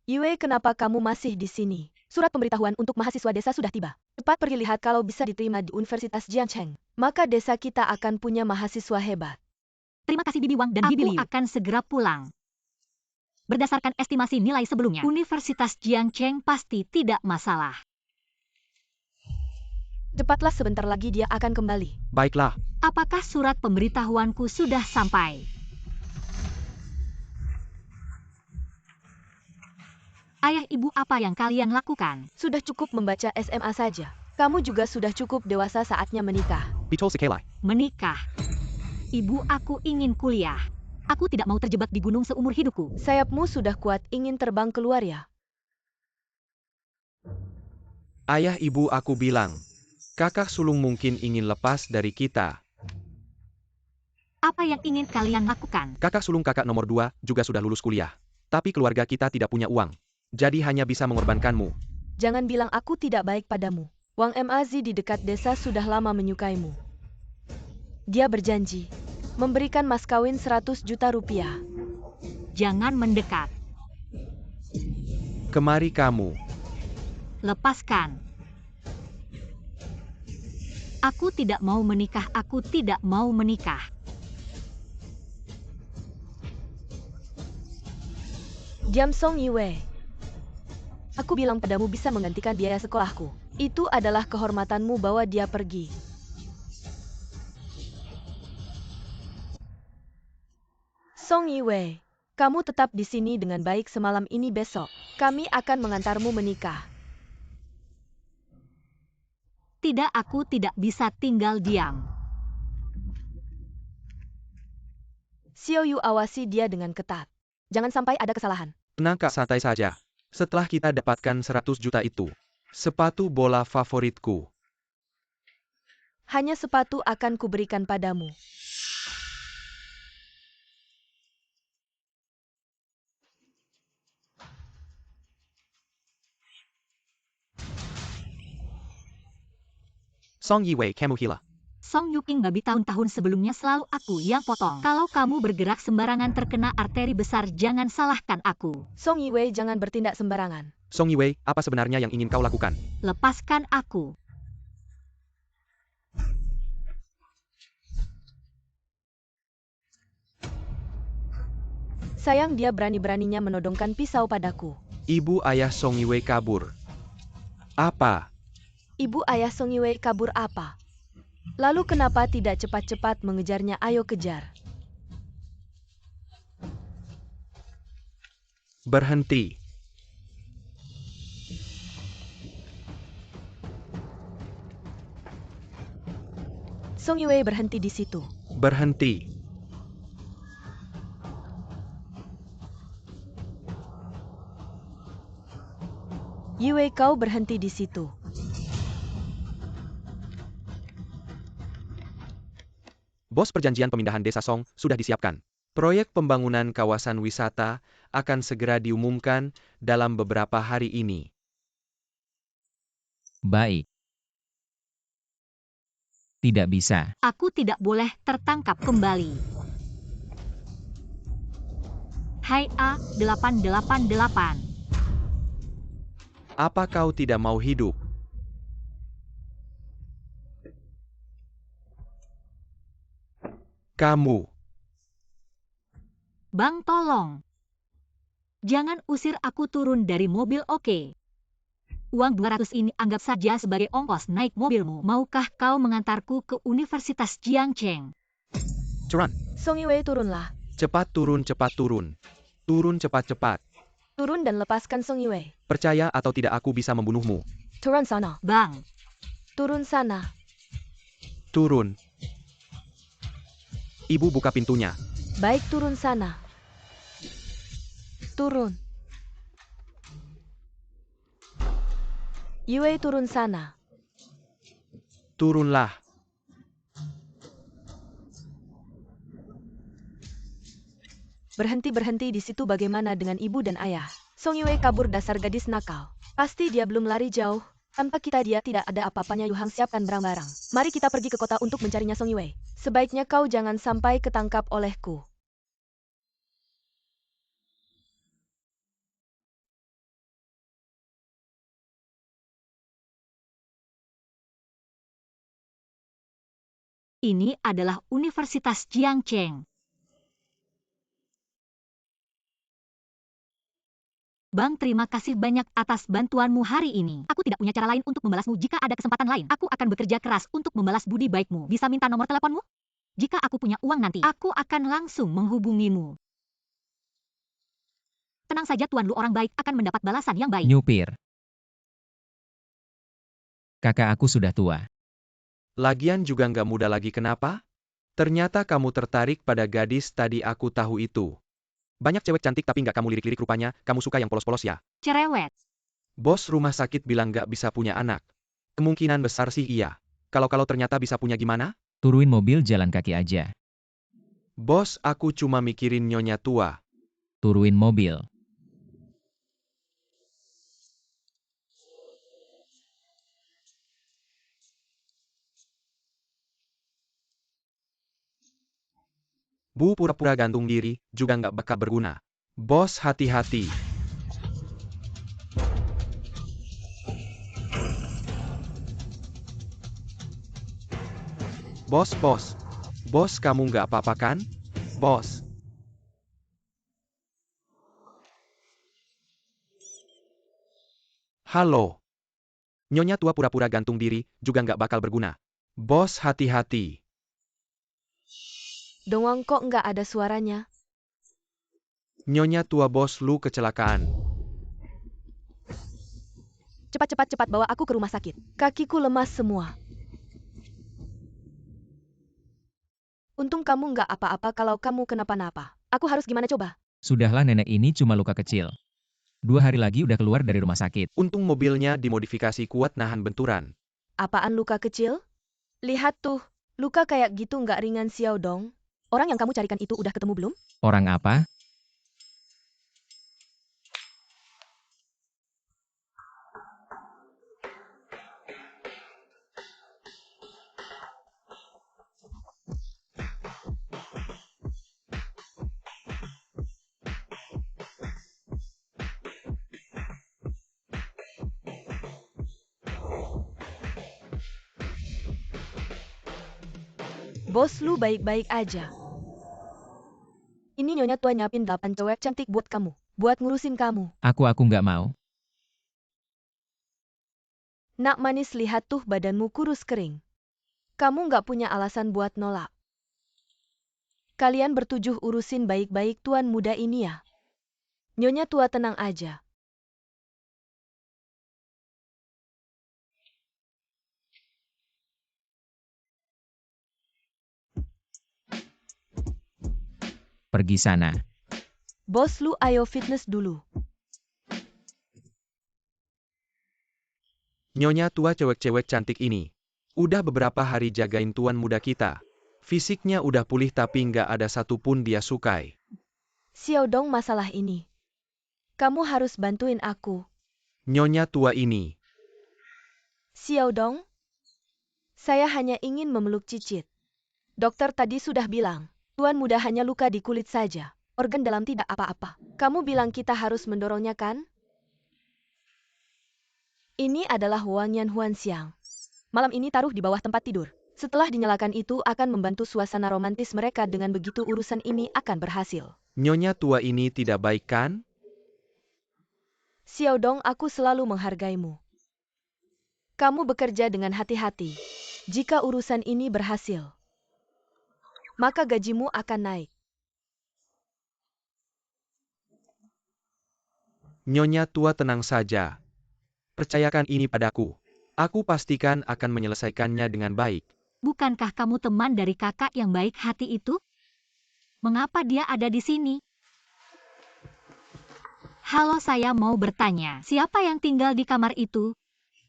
Yue, kenapa kamu masih di sini? Surat pemberitahuan untuk mahasiswa desa sudah tiba. Cepat pergi lihat kalau bisa diterima di Universitas Jiangcheng. Maka desa kita akan punya mahasiswa hebat. Terima kasih Bibi Wang dan Bibi Liu. Aku akan segera pulang. Berdasarkan estimasi nilai sebelumnya, Universitas Jiangcheng pasti tidak masalah. Cepatlah, sebentar lagi dia akan kembali. Baiklah. Apakah surat pemberitahuanku sudah sampai? Ayah ibu, apa yang kalian lakukan? Sudah cukup membaca SMA saja. Kamu juga sudah cukup dewasa, saatnya menikah. Betul sekali. Menikah? Ibu, aku ingin kuliah. Aku tidak mau terjebak di gunung seumur hidupku. Sayapmu sudah kuat, ingin terbang keluar ya? Ayah ibu, aku bilang, kakak sulung mungkin ingin lepas dari kita. Apa yang ingin kalian lakukan? Kakak sulung kakak nomor 2 juga sudah lulus kuliah. Tapi keluarga kita tidak punya uang. Jadi hanya bisa mengorbankanmu. Jangan bilang aku tidak baik padamu. Wang Mazi di dekat desa sudah lama menyukaimu. Dia berjanji memberikan mas kawin 100 juta rupiah. Jangan mendekat. Kemari kamu. Lepaskan. Aku tidak mau menikah, aku tidak mau menikah. Diam, Song Yue. Aku bilang padamu bisa menggantikan biaya sekolahku. Itu adalah kehormatanmu, bawa dia pergi. Song Yue, kamu tetap di sini dengan baik semalam ini. Besok kami akan mengantarmu menikah. Tidak, aku tidak bisa tinggal diam. Xiao Yu, awasi dia dengan ketat. Jangan sampai ada kesalahan. Tenang kak, santai saja. Setelah kita dapatkan 100 juta itu, sepatu bola favoritku. Hanya sepatu akan kuberikan padamu. Song Yiwei, kamu gila. Song Yuking babi tahun-tahun sebelumnya selalu aku yang potong. Kalau kamu bergerak sembarangan terkena arteri besar, jangan salahkan aku. Song Yue, jangan bertindak sembarangan. Song Yiwei, apa sebenarnya yang ingin kau lakukan? Lepaskan aku. Sayang, dia berani-beraninya menodongkan pisau padaku. Ibu ayah Song Yiwei kabur. Apa? Ibu ayah Song Yue kabur apa? Lalu kenapa tidak cepat-cepat mengejarnya? Ayo kejar. Berhenti. Song Yue berhenti di situ. Berhenti. Yue, kau berhenti di situ. Bos, perjanjian pemindahan desa Song sudah disiapkan. Proyek pembangunan kawasan wisata akan segera diumumkan dalam beberapa hari ini. Baik. Tidak bisa. Aku tidak boleh tertangkap kembali. Hai A888. Apa kau tidak mau hidup? Kamu. Bang, tolong. Jangan usir aku turun dari mobil, oke? Uang 200 ini anggap saja sebagai ongkos naik mobilmu. Maukah kau mengantarku ke Universitas Jiangcheng? Ceran. Song Yue, turunlah. Cepat turun, cepat turun. Turun cepat-cepat. Turun dan lepaskan Song Yue. Percaya atau tidak, aku bisa membunuhmu. Turun sana. Bang. Turun sana. Turun. Ibu, buka pintunya. Baik, turun sana. Turun. Yue, turun sana. Turunlah. Berhenti di situ. Bagaimana dengan ibu dan ayah? Song Yue kabur, dasar gadis nakal. Pasti dia belum lari jauh. Tanpa kita dia tidak ada apa-apanya. Yu Hang, siapkan barang-barang. Mari kita pergi ke kota untuk mencarinya, Song Yue. Sebaiknya kau jangan sampai ketangkap olehku. Ini adalah Universitas Jiangcheng. Bang, terima kasih banyak atas bantuanmu hari ini. Aku tidak punya cara lain untuk membalasmu. Jika ada kesempatan lain, aku akan bekerja keras untuk membalas budi baikmu. Bisa minta nomor teleponmu? Jika aku punya uang nanti, aku akan langsung menghubungimu. Tenang saja Tuan Lu, orang baik akan mendapat balasan yang baik. Nyupir. Kakak aku sudah tua. Lagian juga nggak muda lagi, kenapa? Ternyata kamu tertarik pada gadis tadi, aku tahu itu. Banyak cewek cantik tapi nggak kamu lirik-lirik, rupanya kamu suka yang polos-polos ya. Cerewet. Bos rumah sakit bilang nggak bisa punya anak. Kemungkinan besar sih iya. Kalau ternyata bisa punya gimana? Turuin mobil, jalan kaki aja. Bos, aku cuma mikirin nyonya tua. Turuin mobil. Bu pura-pura gantung diri, juga nggak bakal berguna. Bos, hati-hati. Bos. Bos, kamu nggak apa-apa kan? Bos. Halo. Nyonya tua pura-pura gantung diri, juga nggak bakal berguna. Bos, hati-hati. Dongwang, kok nggak ada suaranya? Nyonya tua, bos lu kecelakaan. Cepat bawa aku ke rumah sakit. Kakiku lemas semua. Untung kamu nggak apa-apa. Kalau kamu kenapa-napa, aku harus gimana coba? Sudahlah, nenek ini cuma luka kecil. 2 hari lagi udah keluar dari rumah sakit. Untung mobilnya dimodifikasi kuat nahan benturan. Apaan luka kecil? Lihat tuh, luka kayak gitu nggak ringan Xiao Dong. Orang yang kamu carikan itu udah ketemu belum? Orang apa? Bos lu baik-baik aja. Ini nyonya tua nyapin 8 cewek cantik buat kamu. Buat ngurusin kamu. Aku nggak mau. Nak manis, lihat tuh badanmu kurus kering. Kamu nggak punya alasan buat nolak. Kalian bertujuh urusin baik-baik tuan muda ini ya. Nyonya tua tenang aja. Pergi sana. Bos lu ayo fitness dulu. Nyonya tua, cewek-cewek cantik ini. Udah beberapa hari jagain tuan muda kita. Fisiknya udah pulih tapi nggak ada satupun dia sukai. Xiao Dong, masalah ini. Kamu harus bantuin aku. Nyonya tua ini. Xiao Dong, saya hanya ingin memeluk Cicit. Dokter tadi sudah bilang, tuan muda hanya luka di kulit saja. Organ dalam tidak apa-apa. Kamu bilang kita harus mendorongnya kan? Ini adalah wangian Huan Xiang. Malam ini taruh di bawah tempat tidur. Setelah dinyalakan itu akan membantu suasana romantis mereka, dengan begitu urusan ini akan berhasil. Nyonya tua ini tidak baik kan? Xiao Dong, aku selalu menghargaimu. Kamu bekerja dengan hati-hati. Jika urusan ini berhasil, maka gajimu akan naik. Nyonya tua tenang saja. Percayakan ini padaku. Aku pastikan akan menyelesaikannya dengan baik. Bukankah kamu teman dari kakak yang baik hati itu? Mengapa dia ada di sini? Halo, saya mau bertanya, siapa yang tinggal di kamar itu?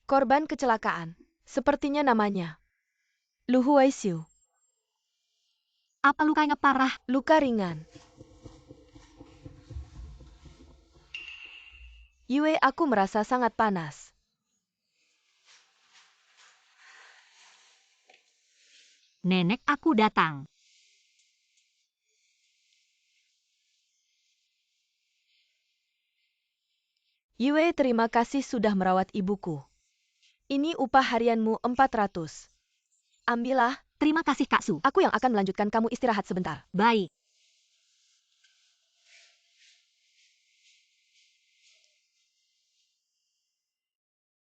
Korban kecelakaan. Sepertinya namanya Lu Huaixiu. Apa lukanya parah? Luka ringan. Yue, aku merasa sangat panas. Nenek aku datang. Yue, terima kasih sudah merawat ibuku. Ini upah harianmu 400. Ambillah. Terima kasih Kak Su. Aku yang akan melanjutkan, kamu istirahat sebentar. Baik.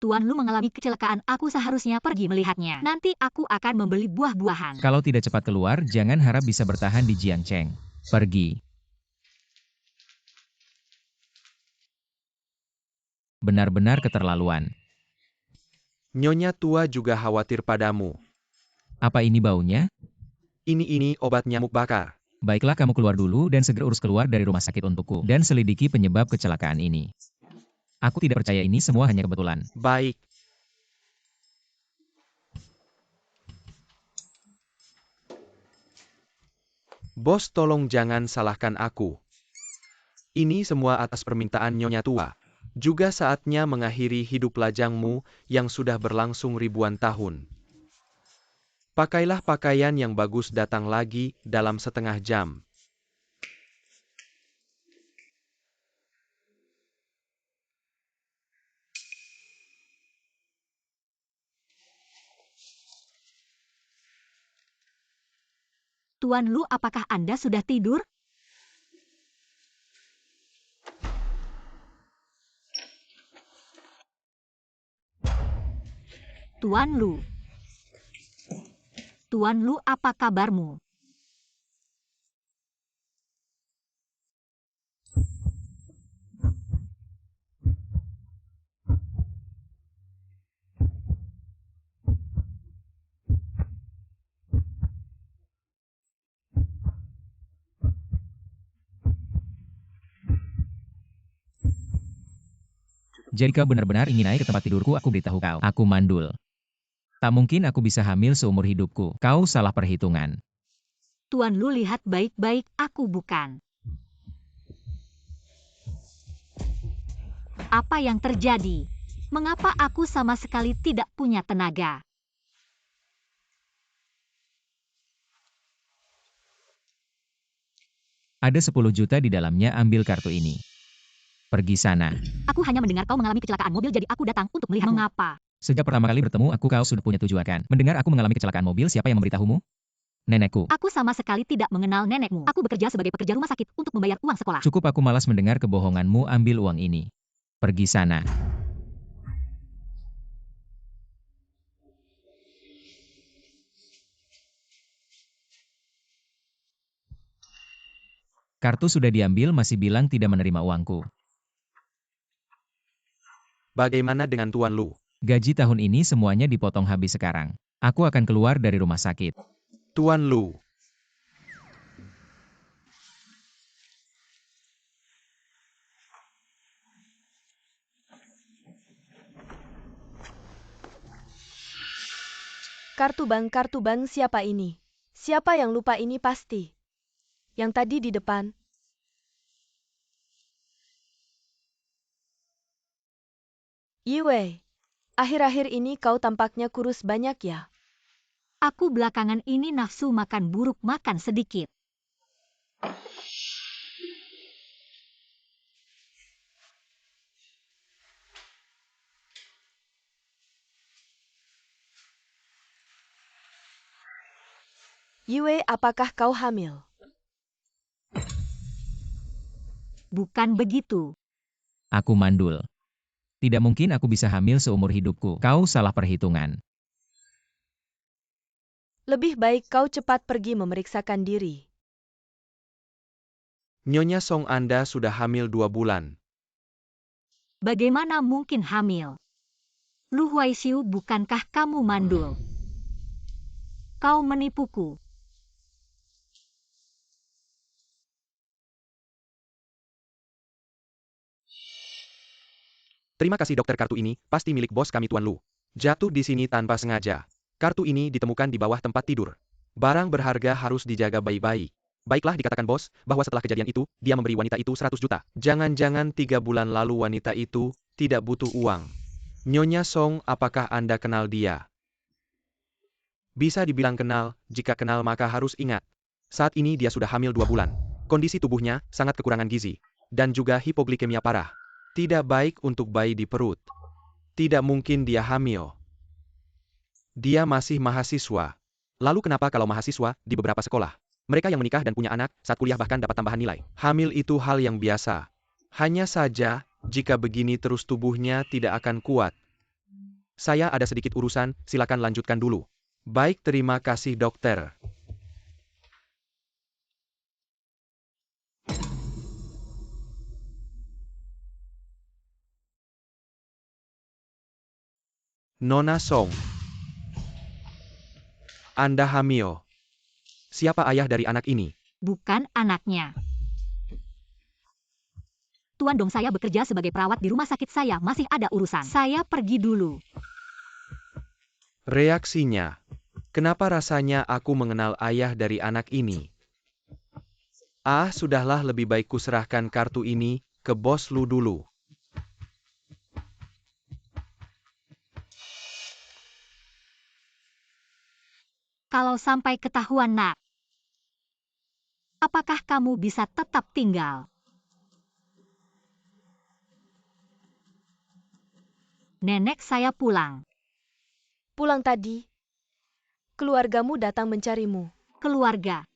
Tuan Lu mengalami kecelakaan, aku seharusnya pergi melihatnya. Nanti aku akan membeli buah-buahan. Kalau tidak cepat keluar, jangan harap bisa bertahan di Jiangcheng. Pergi. Benar-benar keterlaluan. Nyonya tua juga khawatir padamu. Apa ini baunya? Ini obat nyamuk bakar. Baiklah, kamu keluar dulu dan segera urus keluar dari rumah sakit untukku. Dan selidiki penyebab kecelakaan ini. Aku tidak percaya ini semua hanya kebetulan. Baik. Bos, tolong jangan salahkan aku. Ini semua atas permintaan Nyonya tua. Juga saatnya mengakhiri hidup lajangmu yang sudah berlangsung ribuan tahun. Pakailah pakaian yang bagus, datang lagi dalam setengah jam. Tuan Lu, apakah Anda sudah tidur? Tuan Lu. Tuan Lu, apa kabarmu? Jadi kau benar-benar ingin naik ke tempat tidurku, aku beritahu kau. Aku mandul. Tak mungkin aku bisa hamil seumur hidupku. Kau salah perhitungan. Tuan Lu, lihat baik-baik, aku bukan. Apa yang terjadi? Mengapa aku sama sekali tidak punya tenaga? Ada 10 juta di dalamnya, ambil kartu ini. Pergi sana. Aku hanya mendengar kau mengalami kecelakaan mobil, jadi aku datang untuk melihat. Mengapa? Sejak pertama kali bertemu aku, kau sudah punya tujuan kan? Mendengar aku mengalami kecelakaan mobil, siapa yang memberitahumu? Nenekku. Aku sama sekali tidak mengenal nenekmu. Aku bekerja sebagai pekerja rumah sakit untuk membayar uang sekolah. Cukup, aku malas mendengar kebohonganmu, ambil uang ini. Pergi sana. Kartu sudah diambil, masih bilang tidak menerima uangku. Bagaimana dengan Tuan Lu? Gaji tahun ini semuanya dipotong habis sekarang. Aku akan keluar dari rumah sakit. Tuan Lu. Kartu bank, siapa ini? Siapa yang lupa ini pasti? Yang tadi di depan. Yue, akhir-akhir ini kau tampaknya kurus banyak ya? Aku belakangan ini nafsu makan buruk, makan sedikit. Yue, apakah kau hamil? Bukan begitu. Aku mandul. Tidak mungkin aku bisa hamil seumur hidupku. Kau salah perhitungan. Lebih baik kau cepat pergi memeriksakan diri. Nyonya Song, Anda sudah hamil 2 bulan. Bagaimana mungkin hamil? Lu Huaisiu, bukankah kamu mandul? Kau menipuku. Terima kasih dokter, kartu ini pasti milik bos kami Tuan Lu. Jatuh di sini tanpa sengaja. Kartu ini ditemukan di bawah tempat tidur. Barang berharga harus dijaga baik-baik. Baiklah, dikatakan bos, bahwa setelah kejadian itu, dia memberi wanita itu 100 juta. Jangan-jangan 3 bulan lalu wanita itu tidak butuh uang. Nyonya Song, apakah Anda kenal dia? Bisa dibilang kenal, jika kenal maka harus ingat. Saat ini dia sudah hamil 2 bulan. Kondisi tubuhnya sangat kekurangan gizi. Dan juga hipoglikemia parah. Tidak baik untuk bayi di perut. Tidak mungkin dia hamil. Dia masih mahasiswa. Lalu kenapa kalau mahasiswa di beberapa sekolah, mereka yang menikah dan punya anak saat kuliah bahkan dapat tambahan nilai? Hamil itu hal yang biasa. Hanya saja, jika begini terus tubuhnya tidak akan kuat. Saya ada sedikit urusan, silakan lanjutkan dulu. Baik, terima kasih dokter. Nona Song, Anda hamil. Siapa ayah dari anak ini? Bukan anaknya. Tuan Dong, saya bekerja sebagai perawat di rumah sakit, saya masih ada urusan. Saya pergi dulu. Reaksinya. Kenapa rasanya aku mengenal ayah dari anak ini? Ah, sudahlah, lebih baik ku serahkan kartu ini ke bos Lu dulu. Kalau sampai ketahuan, Nak, apakah kamu bisa tetap tinggal? Nenek saya pulang. Pulang tadi. Keluargamu datang mencarimu. Keluarga.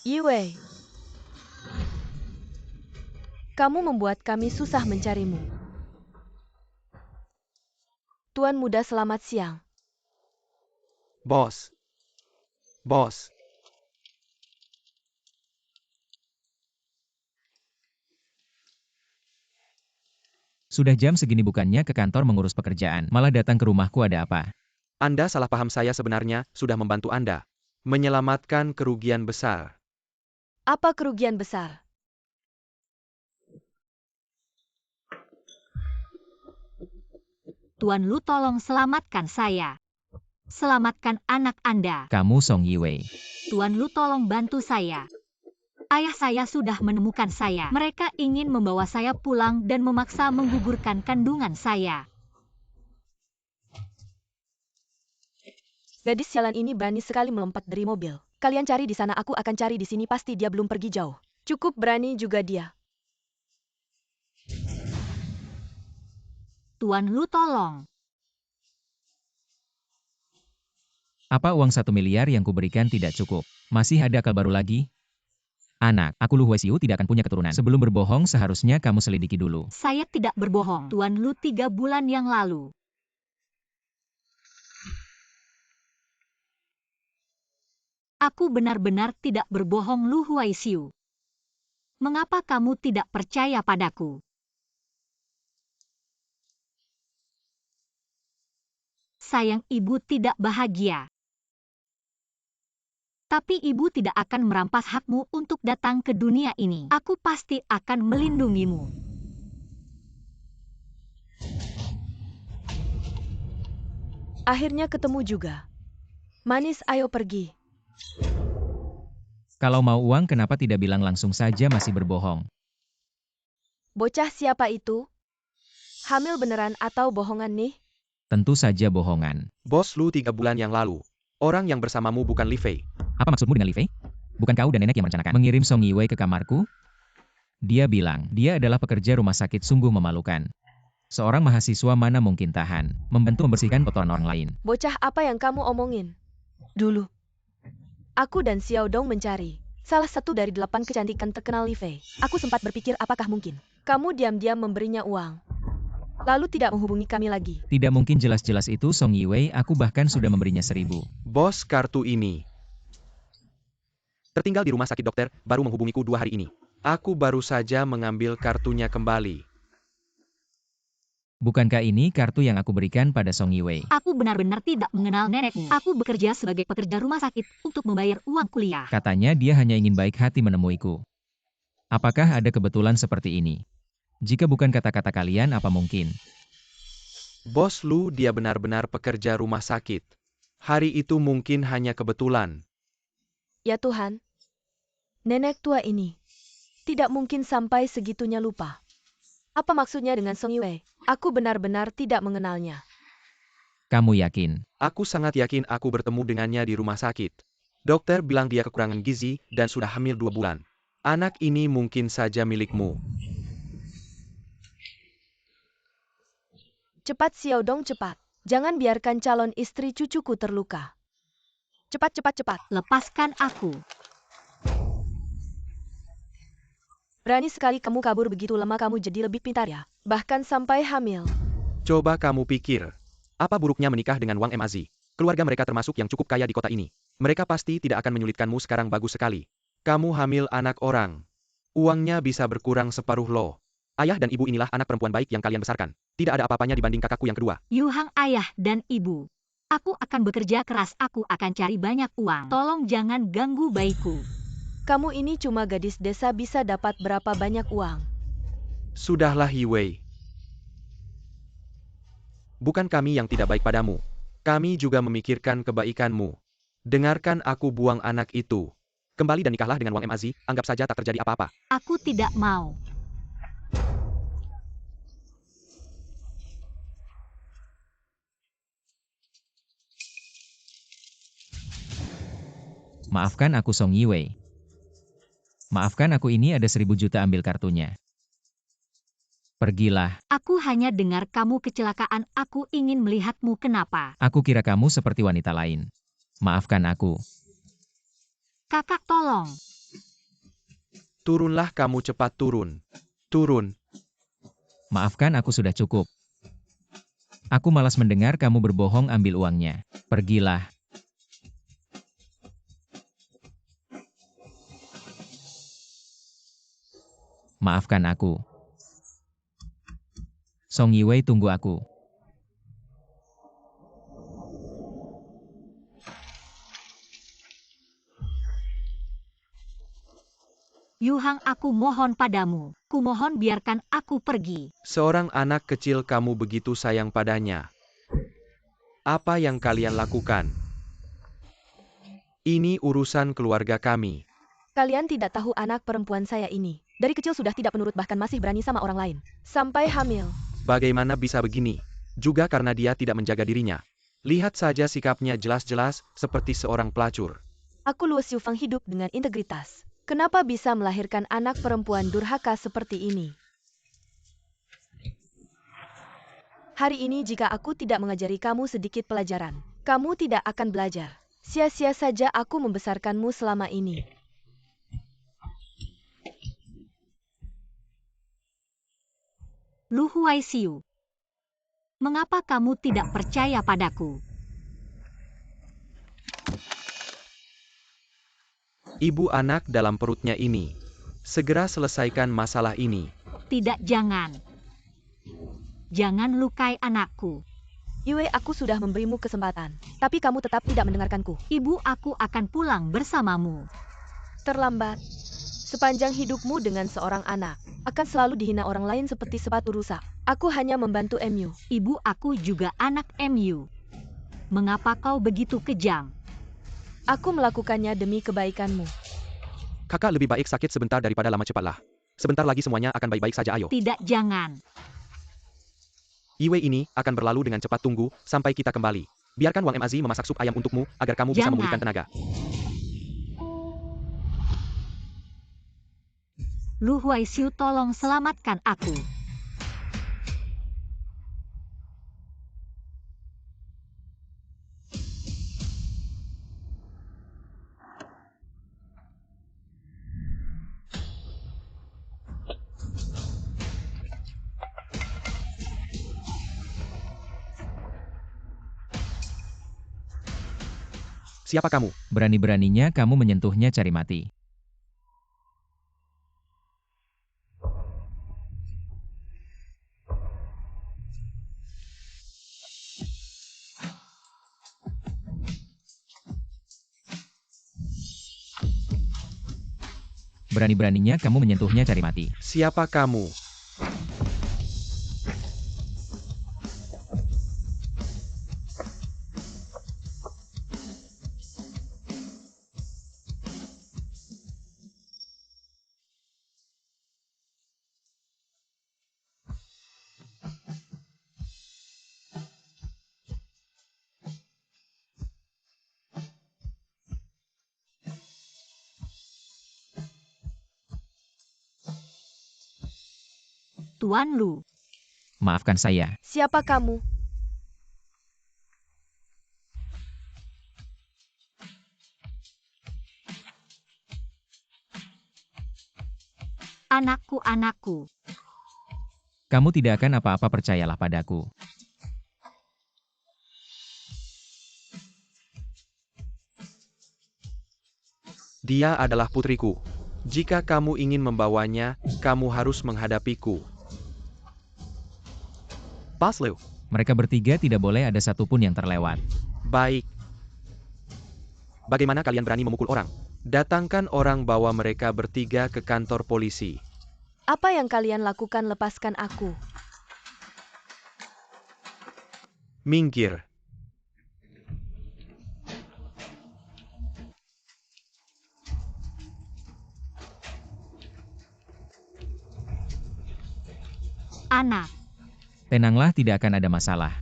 Yue. Kamu membuat kami susah mencarimu. Tuan muda, selamat siang. Bos. Bos. Sudah jam segini bukannya ke kantor mengurus pekerjaan, malah datang ke rumahku, ada apa? Anda salah paham, saya sebenarnya sudah membantu Anda. Menyelamatkan kerugian besar. Apa kerugian besar? Tuan Lu, tolong selamatkan saya. Selamatkan anak Anda. Kamu Song Yiwei. Tuan Lu, tolong bantu saya. Ayah saya sudah menemukan saya. Mereka ingin membawa saya pulang dan memaksa menggugurkan kandungan saya. Gadis sialan ini berani sekali melompat dari mobil. Kalian cari di sana, aku akan cari di sini, pasti dia belum pergi jauh. Cukup berani juga dia. Tuan Lu, tolong. Apa uang 1 miliar yang kuberikan tidak cukup? Masih ada kabar baru lagi? Anak, aku Lu Huaisiu tidak akan punya keturunan. Sebelum berbohong seharusnya kamu selidiki dulu. Saya tidak berbohong. Tuan Lu, 3 bulan yang lalu. Aku benar-benar tidak berbohong, Lu Huaisiu. Mengapa kamu tidak percaya padaku? Sayang, ibu tidak bahagia. Tapi ibu tidak akan merampas hakmu untuk datang ke dunia ini. Aku pasti akan melindungimu. Akhirnya ketemu juga. Manis, ayo pergi. Kalau mau uang kenapa tidak bilang langsung saja masih berbohong? Bocah siapa itu? Hamil beneran atau bohongan nih? Tentu saja bohongan. Bos Lu 3 bulan yang lalu. Orang yang bersamamu bukan Li Fei. Apa maksudmu dengan Li Fei? Bukan kau dan nenek yang merencanakan mengirim Song Yiwei ke kamarku? Dia bilang, dia adalah pekerja rumah sakit, sungguh memalukan. Seorang mahasiswa mana mungkin tahan, membantu membersihkan kotoran orang lain. Bocah, apa yang kamu omongin? Dulu, aku dan Xiao Dong mencari salah satu dari 8 kecantikan terkenal Li Fei. Aku sempat berpikir apakah mungkin kamu diam-diam memberinya uang, lalu tidak menghubungi kami lagi. Tidak mungkin, jelas-jelas itu Song Yiwei, aku bahkan sudah memberinya 1000. Bos, kartu ini tertinggal di rumah sakit, dokter baru menghubungiku 2 hari ini. Aku baru saja mengambil kartunya kembali. Bukankah ini kartu yang aku berikan pada Song Yiwei? Aku benar-benar tidak mengenal nenekmu. Aku bekerja sebagai pekerja rumah sakit untuk membayar uang kuliah. Katanya dia hanya ingin baik hati menemuiku. Apakah ada kebetulan seperti ini? Jika bukan kata-kata kalian, apa mungkin? Bos Lu, dia benar-benar pekerja rumah sakit. Hari itu mungkin hanya kebetulan. Ya Tuhan, nenek tua ini tidak mungkin sampai segitunya lupa. Apa maksudnya dengan Song Yiwei? Aku benar-benar tidak mengenalnya. Kamu yakin? Aku sangat yakin aku bertemu dengannya di rumah sakit. Dokter bilang dia kekurangan gizi dan sudah hamil 2 bulan. Anak ini mungkin saja milikmu. Cepat Xiao Dong, cepat. Jangan biarkan calon istri cucuku terluka. Cepat, cepat, cepat. Lepaskan aku. Berani sekali kamu kabur begitu lama, kamu jadi lebih pintar ya. Bahkan sampai hamil. Coba kamu pikir. Apa buruknya menikah dengan Wang Mazi? Keluarga mereka termasuk yang cukup kaya di kota ini. Mereka pasti tidak akan menyulitkanmu sekarang, bagus sekali. Kamu hamil anak orang. Uangnya bisa berkurang separuh loh. Ayah dan ibu inilah anak perempuan baik yang kalian besarkan. Tidak ada apa-apanya dibanding kakakku yang kedua. Yu Hang, ayah dan ibu. Aku akan bekerja keras, aku akan cari banyak uang. Tolong jangan ganggu bayiku. Kamu ini cuma gadis desa, bisa dapat berapa banyak uang? Sudahlah Hiwei. Bukan kami yang tidak baik padamu. Kami juga memikirkan kebaikanmu. Dengarkan aku, buang anak itu. Kembali dan nikahlah dengan Wang Mazi, anggap saja tak terjadi apa-apa. Aku tidak mau. Maafkan aku Song Yiwei. Maafkan aku, ini ada 1.000 juta, ambil kartunya. Pergilah. Aku hanya dengar kamu kecelakaan, aku ingin melihatmu kenapa. Aku kira kamu seperti wanita lain. Maafkan aku. Kakak, tolong. Turunlah kamu, cepat turun. Turun. Maafkan aku, sudah cukup. Aku malas mendengar kamu berbohong, ambil uangnya. Pergilah. Maafkan aku. Song Yiwei, tunggu aku. Yu Hang, aku mohon padamu. Kumohon biarkan aku pergi. Seorang anak kecil kamu begitu sayang padanya. Apa yang kalian lakukan? Ini urusan keluarga kami. Kalian tidak tahu anak perempuan saya ini. Dari kecil sudah tidak penurut, bahkan masih berani sama orang lain. Sampai hamil. Bagaimana bisa begini? Juga karena dia tidak menjaga dirinya. Lihat saja sikapnya, jelas-jelas seperti seorang pelacur. Aku Luo Xiufang hidup dengan integritas. Kenapa bisa melahirkan anak perempuan durhaka seperti ini? Hari ini jika aku tidak mengajari kamu sedikit pelajaran, kamu tidak akan belajar. Sia-sia saja aku membesarkanmu selama ini. Lu Huaisiu. Mengapa kamu tidak percaya padaku? Ibu anak dalam perutnya ini. Segera selesaikan masalah ini. Tidak, jangan. Jangan lukai anakku. Yue, aku sudah memberimu kesempatan, tapi kamu tetap tidak mendengarkanku. Ibu, aku akan pulang bersamamu. Terlambat. Sepanjang hidupmu dengan seorang anak, akan selalu dihina orang lain seperti sepatu rusak. Aku hanya membantu MU. Ibu, aku juga anak MU. Mengapa kau begitu kejam? Aku melakukannya demi kebaikanmu. Kakak lebih baik sakit sebentar daripada lama, cepatlah. Sebentar lagi semuanya akan baik-baik saja, ayo. Tidak, jangan. Yiwei ini akan berlalu dengan cepat, tunggu sampai kita kembali. Biarkan Wang Mazi memasak sup ayam untukmu, agar kamu bisa Jangan. memulihkan tenaga. Lu Huaisiu, tolong selamatkan aku. Siapa kamu? Berani-beraninya kamu menyentuhnya, cari mati. Berani-beraninya kamu menyentuhnya, cari mati. Siapa kamu? Tuan Lu. Maafkan saya. Siapa kamu? Anakku. Kamu tidak akan apa-apa, percayalah padaku. Dia adalah putriku. Jika kamu ingin membawanya, kamu harus menghadapiku. Pas, Liu. Mereka bertiga tidak boleh ada satupun yang terlewat. Baik. Bagaimana kalian berani memukul orang? Datangkan orang, bawa mereka bertiga ke kantor polisi. Apa yang kalian lakukan? Lepaskan aku. Minggir. Anak. Tenanglah, tidak akan ada masalah.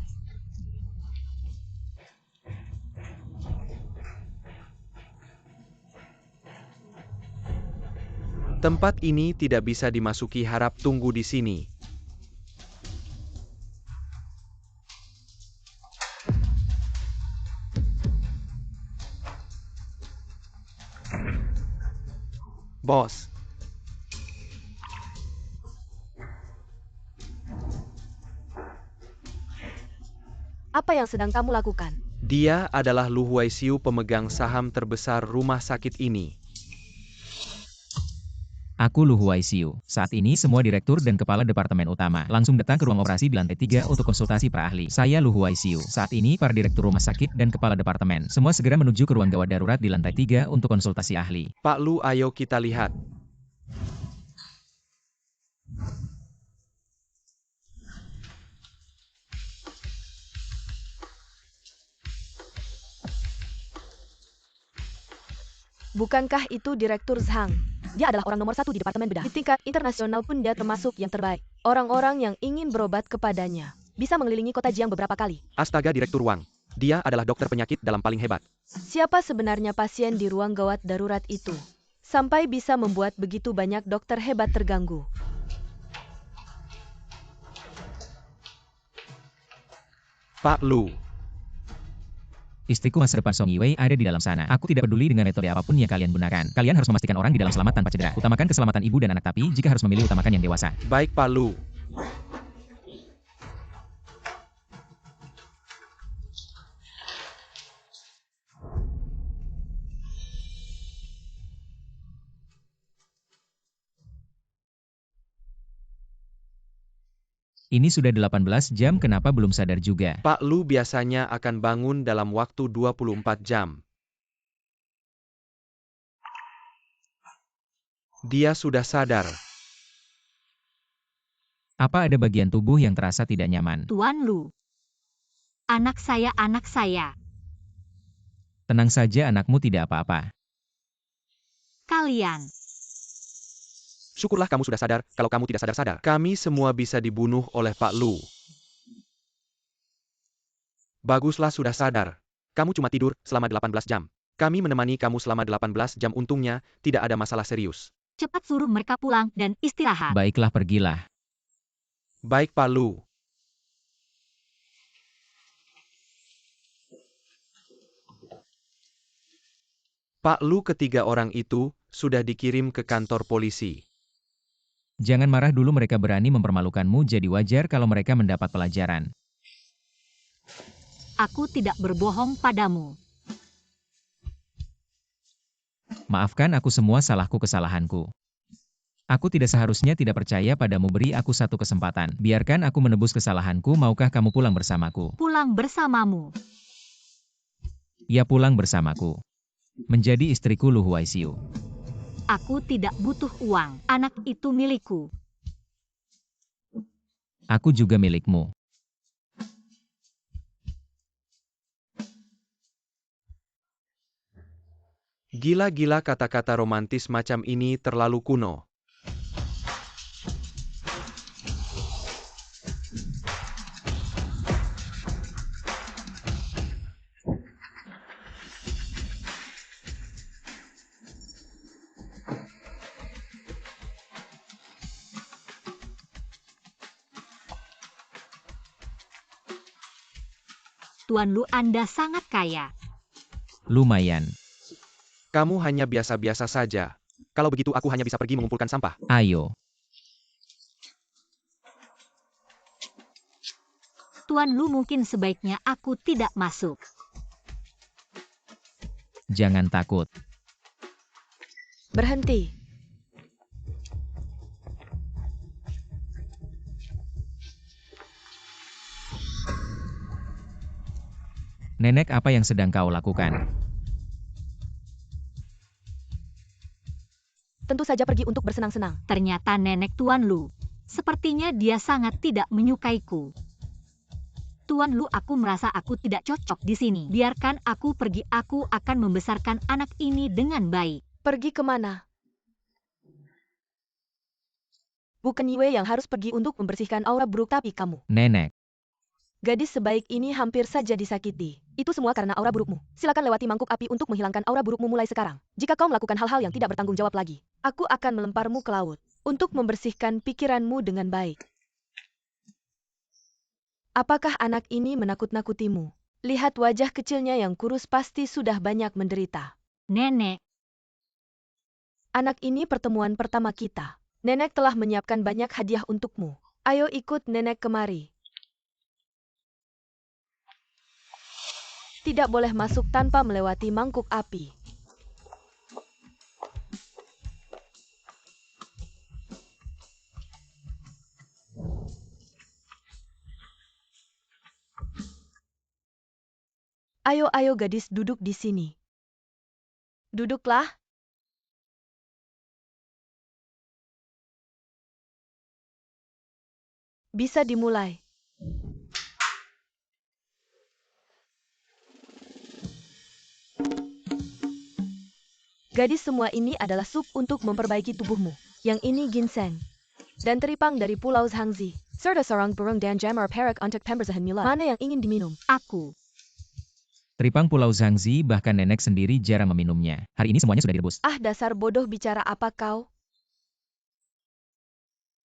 Tempat ini tidak bisa dimasuki, harap tunggu di sini. Bos. Apa yang sedang kamu lakukan? Dia adalah Lu Huaisiu, pemegang saham terbesar rumah sakit ini. Aku Lu Huaisiu. Saat ini semua direktur dan kepala departemen utama langsung datang ke ruang operasi di lantai 3 untuk konsultasi para ahli. Saya Lu Huaisiu. Saat ini para direktur rumah sakit dan kepala departemen semua segera menuju ke ruang gawat darurat di lantai 3 untuk konsultasi ahli. Pak Lu, ayo kita lihat. Bukankah itu Direktur Zhang? Dia adalah orang nomor 1 di Departemen Bedah. Di tingkat internasional pun dia termasuk yang terbaik. Orang-orang yang ingin berobat kepadanya bisa mengelilingi kota Jiang beberapa kali. Astaga, Direktur Wang. Dia adalah dokter penyakit dalam paling hebat. Siapa sebenarnya pasien di ruang gawat darurat itu? Sampai bisa membuat begitu banyak dokter hebat terganggu. Pak Lu. Istriku masa depan Song Yiwei ada di dalam sana. Aku tidak peduli dengan metode apapun yang kalian gunakan. Kalian harus memastikan orang di dalam selamat tanpa cedera. Utamakan keselamatan ibu dan anak, tapi jika harus memilih, utamakan yang dewasa. Baik, Pak Lu. Ini sudah 18 jam, kenapa belum sadar juga? Pak Lu biasanya akan bangun dalam waktu 24 jam. Dia sudah sadar. Apa ada bagian tubuh yang terasa tidak nyaman? Tuan Lu. Anak saya. Tenang saja, anakmu tidak apa-apa. Kalian. Syukurlah kamu sudah sadar. Kalau kamu tidak sadar-sadar, kami semua bisa dibunuh oleh Pak Lu. Baguslah sudah sadar. Kamu cuma tidur selama 18 jam. Kami menemani kamu selama 18 jam, untungnya tidak ada masalah serius. Cepat suruh mereka pulang dan istirahat. Baiklah, pergilah. Baik, Pak Lu. Pak Lu, ketiga orang itu sudah dikirim ke kantor polisi. Jangan marah dulu, mereka berani mempermalukanmu, jadi wajar kalau mereka mendapat pelajaran. Aku tidak berbohong padamu. Maafkan aku, semua salahku, kesalahanku. Aku tidak seharusnya tidak percaya padamu, beri aku satu kesempatan. Biarkan aku menebus kesalahanku, maukah kamu pulang bersamaku? Pulang bersamamu. Ya, pulang bersamaku. Menjadi istriku Lu Huaisiu. Aku tidak butuh uang. Anak itu milikku. Aku juga milikmu. Gila-gila, kata-kata romantis macam ini terlalu kuno. Tuan Lu, Anda sangat kaya. Lumayan. Kamu hanya biasa-biasa saja. Kalau begitu aku hanya bisa pergi mengumpulkan sampah. Ayo. Tuan Lu, mungkin sebaiknya aku tidak masuk. Jangan takut. Berhenti. Nenek, apa yang sedang kau lakukan? Tentu saja pergi untuk bersenang-senang. Ternyata nenek Tuan Lu. Sepertinya dia sangat tidak menyukaiku. Tuan Lu, aku merasa aku tidak cocok di sini. Biarkan aku pergi, aku akan membesarkan anak ini dengan baik. Pergi kemana? Bukan Yue yang harus pergi untuk membersihkan aura buruk, tapi kamu. Nenek, Gadis sebaik ini hampir saja disakiti. Itu semua karena aura burukmu. Silakan lewati mangkuk api untuk menghilangkan aura burukmu mulai sekarang. Jika kau melakukan hal-hal yang tidak bertanggung jawab lagi, aku akan melemparmu ke laut untuk membersihkan pikiranmu dengan baik. Apakah anak ini menakut-nakutimu? Lihat wajah kecilnya yang kurus, pasti sudah banyak menderita. Nenek, Anak ini pertemuan pertama kita. Nenek telah menyiapkan banyak hadiah untukmu. Ayo ikut nenek kemari. Tidak boleh masuk tanpa melewati mangkuk api. Ayo gadis, duduk di sini. Duduklah. Bisa dimulai. Gadis, semua ini adalah sup untuk memperbaiki tubuhmu. Yang ini ginseng. Dan teripang dari Pulau Zhangzi. Serta sarang burung dan jamur perak untuk pembersihan mula. Mana yang ingin diminum? aku. teripang Pulau Zhangzi, bahkan nenek sendiri jarang meminumnya. Hari ini semuanya sudah direbus. Ah, dasar bodoh, bicara apa kau?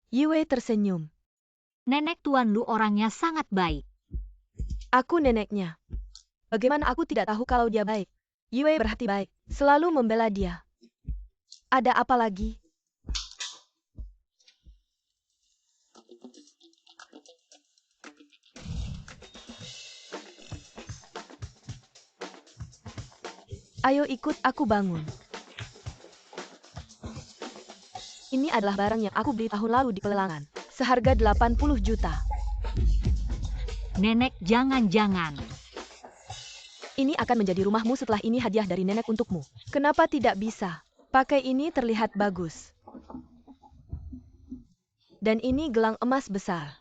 Yue tersenyum. Nenek Tuan Lu orangnya sangat baik. Aku neneknya. Bagaimana aku tidak tahu kalau dia baik? Yue berhati baik. Selalu membela dia. Ada apa lagi? Ayo ikut aku bangun. Ini adalah barang yang aku beli tahun lalu di pelelangan. Seharga 80 juta. Nenek, jangan-jangan. Ini akan menjadi rumahmu setelah ini, hadiah dari nenek untukmu. Kenapa tidak bisa? Pakai ini, terlihat bagus. Dan ini gelang emas besar.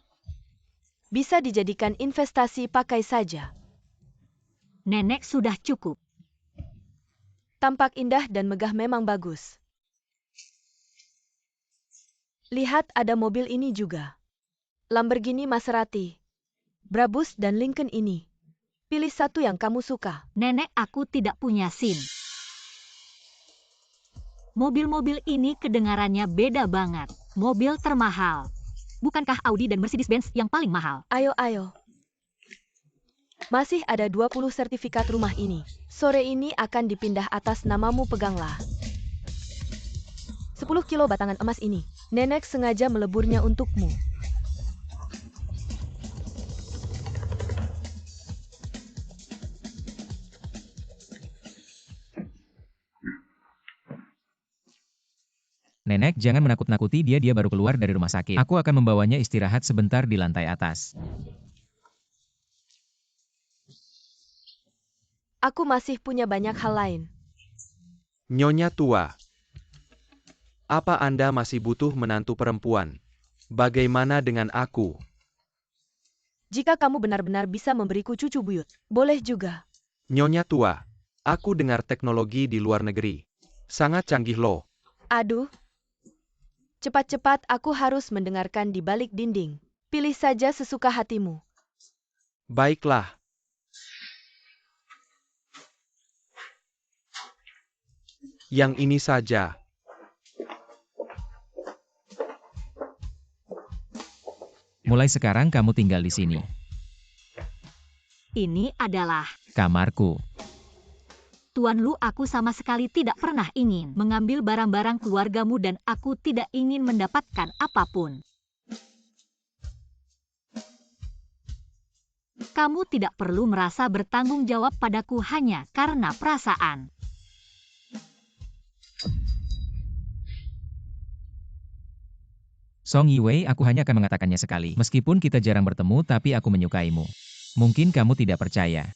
Bisa dijadikan investasi, pakai saja. Nenek, sudah cukup. Tampak indah dan megah, memang bagus. Lihat, ada mobil ini juga. Lamborghini Maserati, Brabus dan Lincoln ini. Pilih satu yang kamu suka. Nenek, aku tidak punya SIM. Mobil-mobil ini kedengarannya beda banget. Mobil termahal. Bukankah Audi dan Mercedes-Benz yang paling mahal? Ayo. Masih ada 20 sertifikat rumah ini. Sore ini akan dipindah atas namamu, peganglah. 10 kilo batangan emas ini. Nenek sengaja meleburnya untukmu. Nenek, jangan menakut-nakuti dia baru keluar dari rumah sakit. Aku akan membawanya istirahat sebentar di lantai atas. Aku masih punya banyak hal lain. Nyonya tua. Apa Anda masih butuh menantu perempuan? Bagaimana dengan aku? Jika kamu benar-benar bisa memberiku cucu buyut, boleh juga. Nyonya tua, aku dengar teknologi di luar negeri sangat canggih loh. Aduh. Cepat-cepat, aku harus mendengarkan di balik dinding. Pilih saja sesuka hatimu. Baiklah. Yang ini saja. Mulai sekarang kamu tinggal di sini. Ini adalah Kamarku. Tuan Lu, aku sama sekali tidak pernah ingin mengambil barang-barang keluargamu dan aku tidak ingin mendapatkan apapun. Kamu tidak perlu merasa bertanggung jawab padaku hanya karena perasaan. Song Yiwei, aku hanya akan mengatakannya sekali. Meskipun kita jarang bertemu, tapi aku menyukaimu. Mungkin kamu tidak percaya.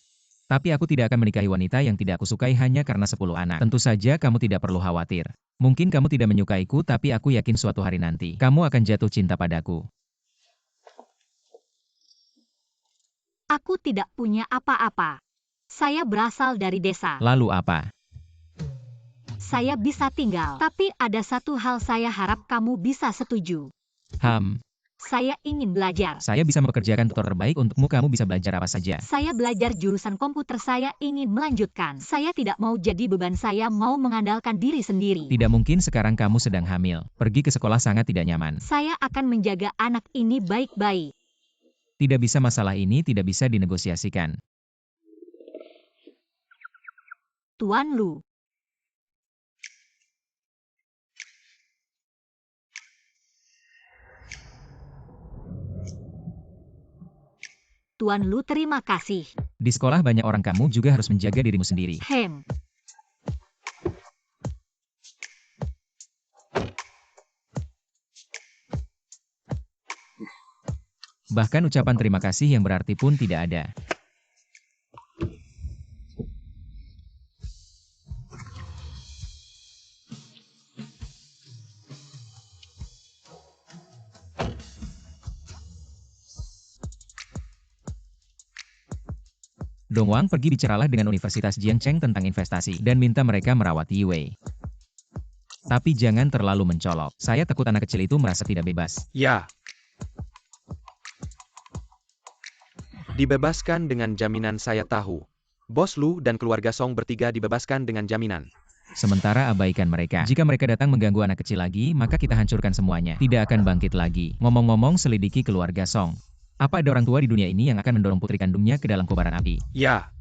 Tapi aku tidak akan menikahi wanita yang tidak aku sukai hanya karena 10 anak. Tentu saja kamu tidak perlu khawatir. Mungkin kamu tidak menyukaiku, tapi aku yakin suatu hari nanti, kamu akan jatuh cinta padaku. Aku tidak punya apa-apa. Saya berasal dari desa. Lalu apa? Saya bisa tinggal. Tapi ada satu hal saya harap kamu bisa setuju. Saya ingin belajar. Saya bisa mempekerjakan tutor terbaik untukmu, kamu bisa belajar apa saja. Saya belajar jurusan komputer, saya ingin melanjutkan. Saya tidak mau jadi beban, saya mau mengandalkan diri sendiri. Tidak mungkin, sekarang kamu sedang hamil. Pergi ke sekolah sangat tidak nyaman. Saya akan menjaga anak ini baik-baik. Tidak bisa, masalah ini tidak bisa dinegosiasikan. Tuan Lu. Tuan Lu, terima kasih. Di sekolah banyak orang, kamu juga harus menjaga dirimu sendiri. Bahkan ucapan terima kasih yang berarti pun tidak ada. Dongwang, pergi bicaralah dengan Universitas Jiangcheng tentang investasi dan minta mereka merawat Yiwei. Tapi jangan terlalu mencolok. Saya takut anak kecil itu merasa tidak bebas. Ya. Dibebaskan dengan jaminan, saya tahu. Bos Lu dan keluarga Song bertiga dibebaskan dengan jaminan. Sementara abaikan mereka. Jika mereka datang mengganggu anak kecil lagi, maka kita hancurkan semuanya. Tidak akan bangkit lagi. Ngomong-ngomong, selidiki keluarga Song. Apa ada orang tua di dunia ini yang akan mendorong putri kandungnya ke dalam kobaran api? Ya.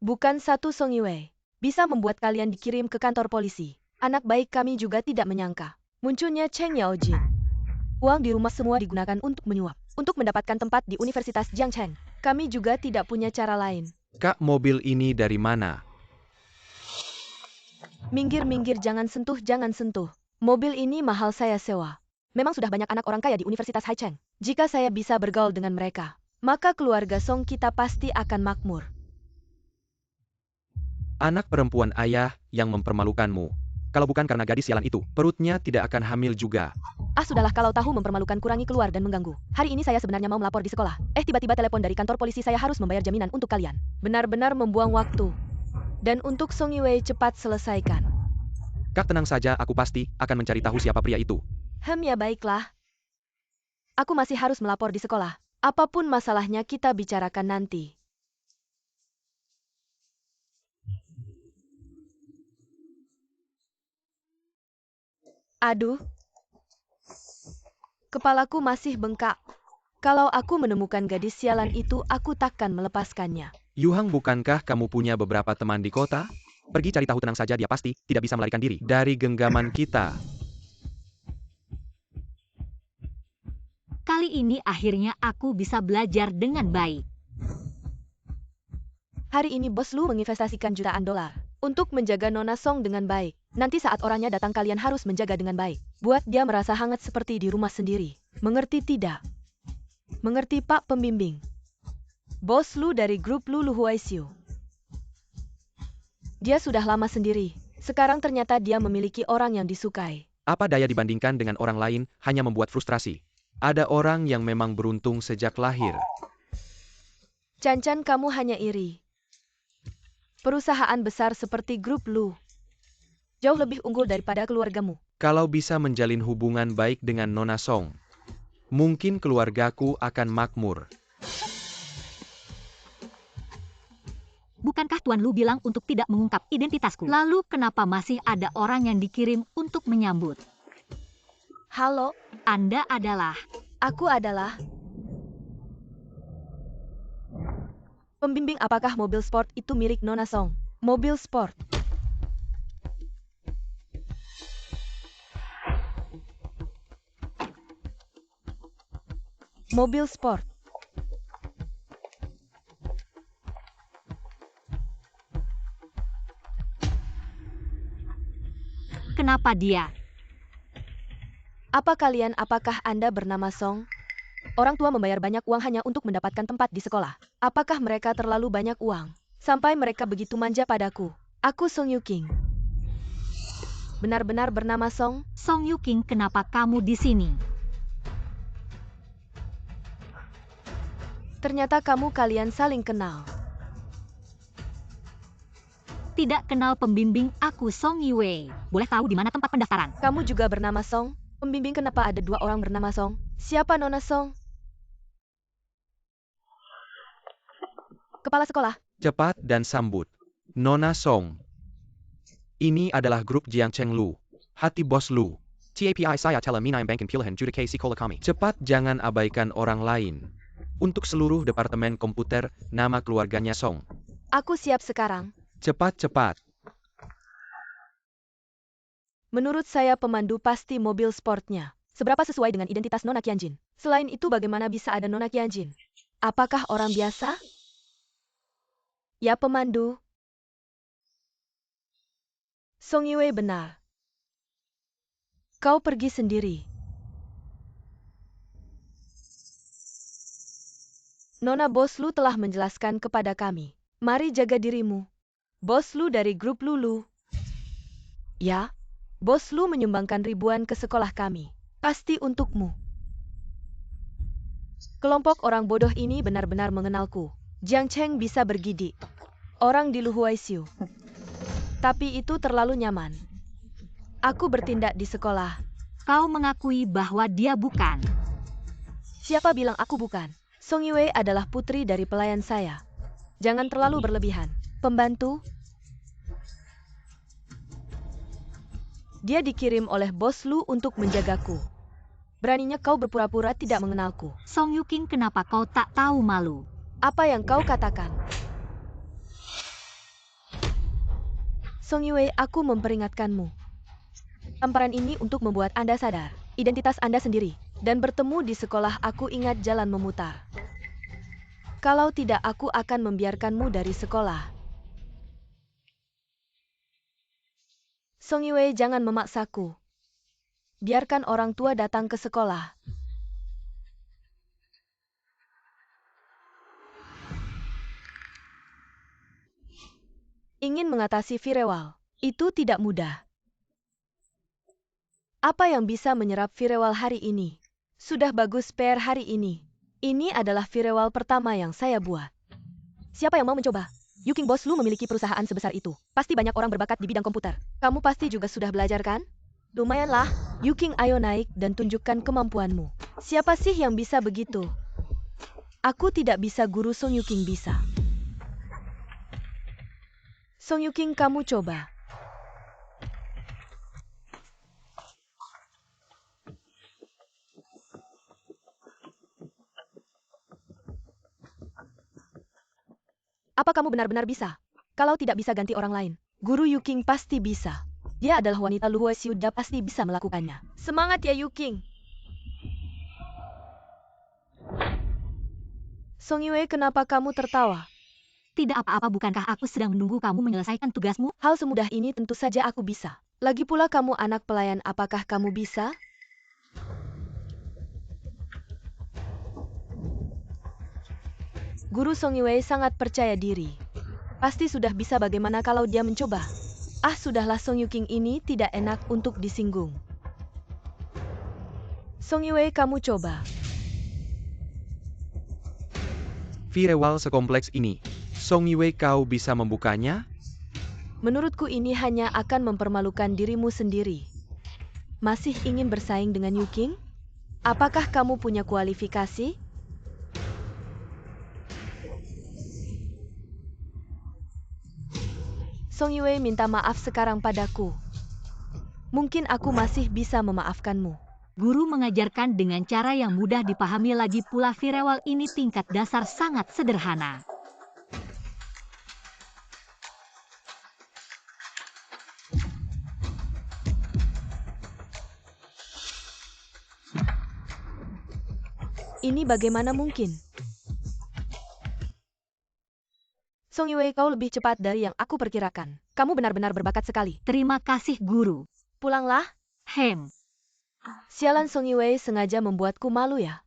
Bukan satu Song Yiwei bisa membuat kalian dikirim ke kantor polisi. Anak baik kami juga tidak menyangka munculnya Cheng Yaojin. Uang di rumah semua digunakan untuk menyuap, untuk mendapatkan tempat di Universitas Jiangcheng. Kami juga tidak punya cara lain. Kak, mobil ini dari mana? Minggir-minggir, jangan sentuh, jangan sentuh. Mobil ini mahal, saya sewa. Memang sudah banyak anak orang kaya di Universitas Haicheng. Jika saya bisa bergaul dengan mereka, maka keluarga Song kita pasti akan makmur. Anak perempuan ayah yang mempermalukanmu. Kalau bukan karena gadis sialan itu, perutnya tidak akan hamil juga. Ah, sudahlah, kalau tahu mempermalukan, kurangi keluar dan mengganggu. Hari ini saya sebenarnya mau melapor di sekolah. Tiba-tiba telepon dari kantor polisi, saya harus membayar jaminan untuk kalian. Benar-benar membuang waktu. Dan untuk Song Yiwei, cepat selesaikan. Kak, tenang saja, aku pasti akan mencari tahu siapa pria itu. Ya baiklah. Aku masih harus melapor di sekolah. Apapun masalahnya kita bicarakan nanti. Aduh. Kepalaku masih bengkak. Kalau aku menemukan gadis sialan itu, aku takkan melepaskannya. Yuhang, bukankah kamu punya beberapa teman di kota? Pergi cari tahu, tenang saja, dia pasti tidak bisa melarikan diri dari genggaman kita. Kali ini akhirnya aku bisa belajar dengan baik. Hari ini Bos Lu menginvestasikan jutaan dolar untuk menjaga Nona Song dengan baik. Nanti saat orangnya datang, kalian harus menjaga dengan baik. Buat dia merasa hangat seperti di rumah sendiri. Mengerti tidak? Mengerti, Pak Pembimbing? Bos Lu dari grup Lu Huaisiu. Dia sudah lama sendiri. Sekarang ternyata dia memiliki orang yang disukai. Apa daya dibandingkan dengan orang lain, hanya membuat frustrasi. Ada orang yang memang beruntung sejak lahir. Cancan, kamu hanya iri. Perusahaan besar seperti grup Lu jauh lebih unggul daripada keluargamu. Kalau bisa menjalin hubungan baik dengan Nona Song, mungkin keluargaku akan makmur. Bukankah Tuan Lu bilang untuk tidak mengungkap identitasku? Lalu kenapa masih ada orang yang dikirim untuk menyambut? Halo, Anda adalah... aku adalah pembimbing. Apakah mobil sport itu milik Nona Song? Mobil sport. Mobil sport. Kenapa dia? Apakah Anda bernama Song? Orang tua membayar banyak uang hanya untuk mendapatkan tempat di sekolah. Apakah mereka terlalu banyak uang? Sampai mereka begitu manja padaku. Aku Song Yuking. Benar-benar bernama Song? Song Yuking, kenapa kamu di sini? Ternyata kalian saling kenal. Tidak kenal pembimbing, aku Song Yue. Boleh tahu di mana tempat pendaftaran? Kamu juga bernama Song? Pembimbing, kenapa ada 2 orang bernama Song? Siapa Nona Song? Kepala sekolah. Cepat dan sambut. Nona Song. Ini adalah grup Jiang Cheng Lu. Hati Bos Lu. TAPI saya telah banking pilihan judikasi sekolah kami. Cepat, jangan abaikan orang lain. Untuk seluruh departemen komputer, nama keluarganya Song. Aku siap sekarang. Cepat-cepat. Menurut saya pemandu pasti mobil sportnya. Seberapa sesuai dengan identitas Nona Qianjin? Selain itu bagaimana bisa ada Nona Qianjin? Apakah orang biasa? Ya pemandu. Song Yue benar. Kau pergi sendiri. Nona Bos Lu telah menjelaskan kepada kami. Mari jaga dirimu. Bos Lu dari grup Lulu. Ya, Bos Lu menyumbangkan ribuan ke sekolah kami. Pasti untukmu. Kelompok orang bodoh ini benar-benar mengenalku. Jiang Cheng bisa bergidik. Orang di Luhuaisiu. Tapi itu terlalu nyaman. Aku bertindak di sekolah. Kau mengakui bahwa dia bukan. Siapa bilang aku bukan? Song Yue adalah putri dari pelayan saya. Jangan terlalu berlebihan. Pembantu? Dia dikirim oleh Bos Lu untuk menjagaku. Beraninya kau berpura-pura tidak mengenalku. Song Yuking, kenapa kau tak tahu malu? Apa yang kau katakan? Song Yue, aku memperingatkanmu. Tamparan ini untuk membuat Anda sadar identitas Anda sendiri. Dan bertemu di sekolah, aku ingat jalan memutar. Kalau tidak, aku akan membiarkanmu dari sekolah. Song Yue, jangan memaksaku. Biarkan orang tua datang ke sekolah. Ingin mengatasi Firewall, itu tidak mudah. Apa yang bisa menyerap Firewall hari ini? Sudah bagus PR hari ini. Ini adalah Firewall pertama yang saya buat. Siapa yang mau mencoba? Yuking, Bos Lu memiliki perusahaan sebesar itu. Pasti banyak orang berbakat di bidang komputer. Kamu pasti juga sudah belajar kan? Lumayanlah. Yuking, ayo naik dan tunjukkan kemampuanmu. Siapa sih yang bisa begitu? Aku tidak bisa, guru. Song Yuking bisa. Song Yuking, kamu coba. Apa kamu benar-benar bisa? Kalau tidak bisa, ganti orang lain. Guru Yuking pasti bisa. Dia adalah wanita Luhuaisiu, dia pasti bisa melakukannya. Semangat ya Yuking. Song Yue, kenapa kamu tertawa? Tidak apa-apa, bukankah aku sedang menunggu kamu menyelesaikan tugasmu? Hal semudah ini tentu saja aku bisa. Lagi pula kamu anak pelayan, apakah kamu bisa? Guru Song Yue sangat percaya diri. Pasti sudah bisa, bagaimana kalau dia mencoba? Ah, sudahlah, Song Yuking ini tidak enak untuk disinggung. Song Yue, kamu coba. Firewall sekompleks ini. Song Yue, kau bisa membukanya? Menurutku ini hanya akan mempermalukan dirimu sendiri. Masih ingin bersaing dengan Yuking? Apakah kamu punya kualifikasi? Song Yue minta maaf sekarang padaku. Mungkin aku masih bisa memaafkanmu. Guru mengajarkan dengan cara yang mudah dipahami, lagi pula Firewall ini tingkat dasar sangat sederhana. Ini bagaimana mungkin? Song Yue, kau lebih cepat dari yang aku perkirakan. Kamu benar-benar berbakat sekali. Terima kasih guru. Pulanglah. Hem. Sialan, Song Yue sengaja membuatku malu ya.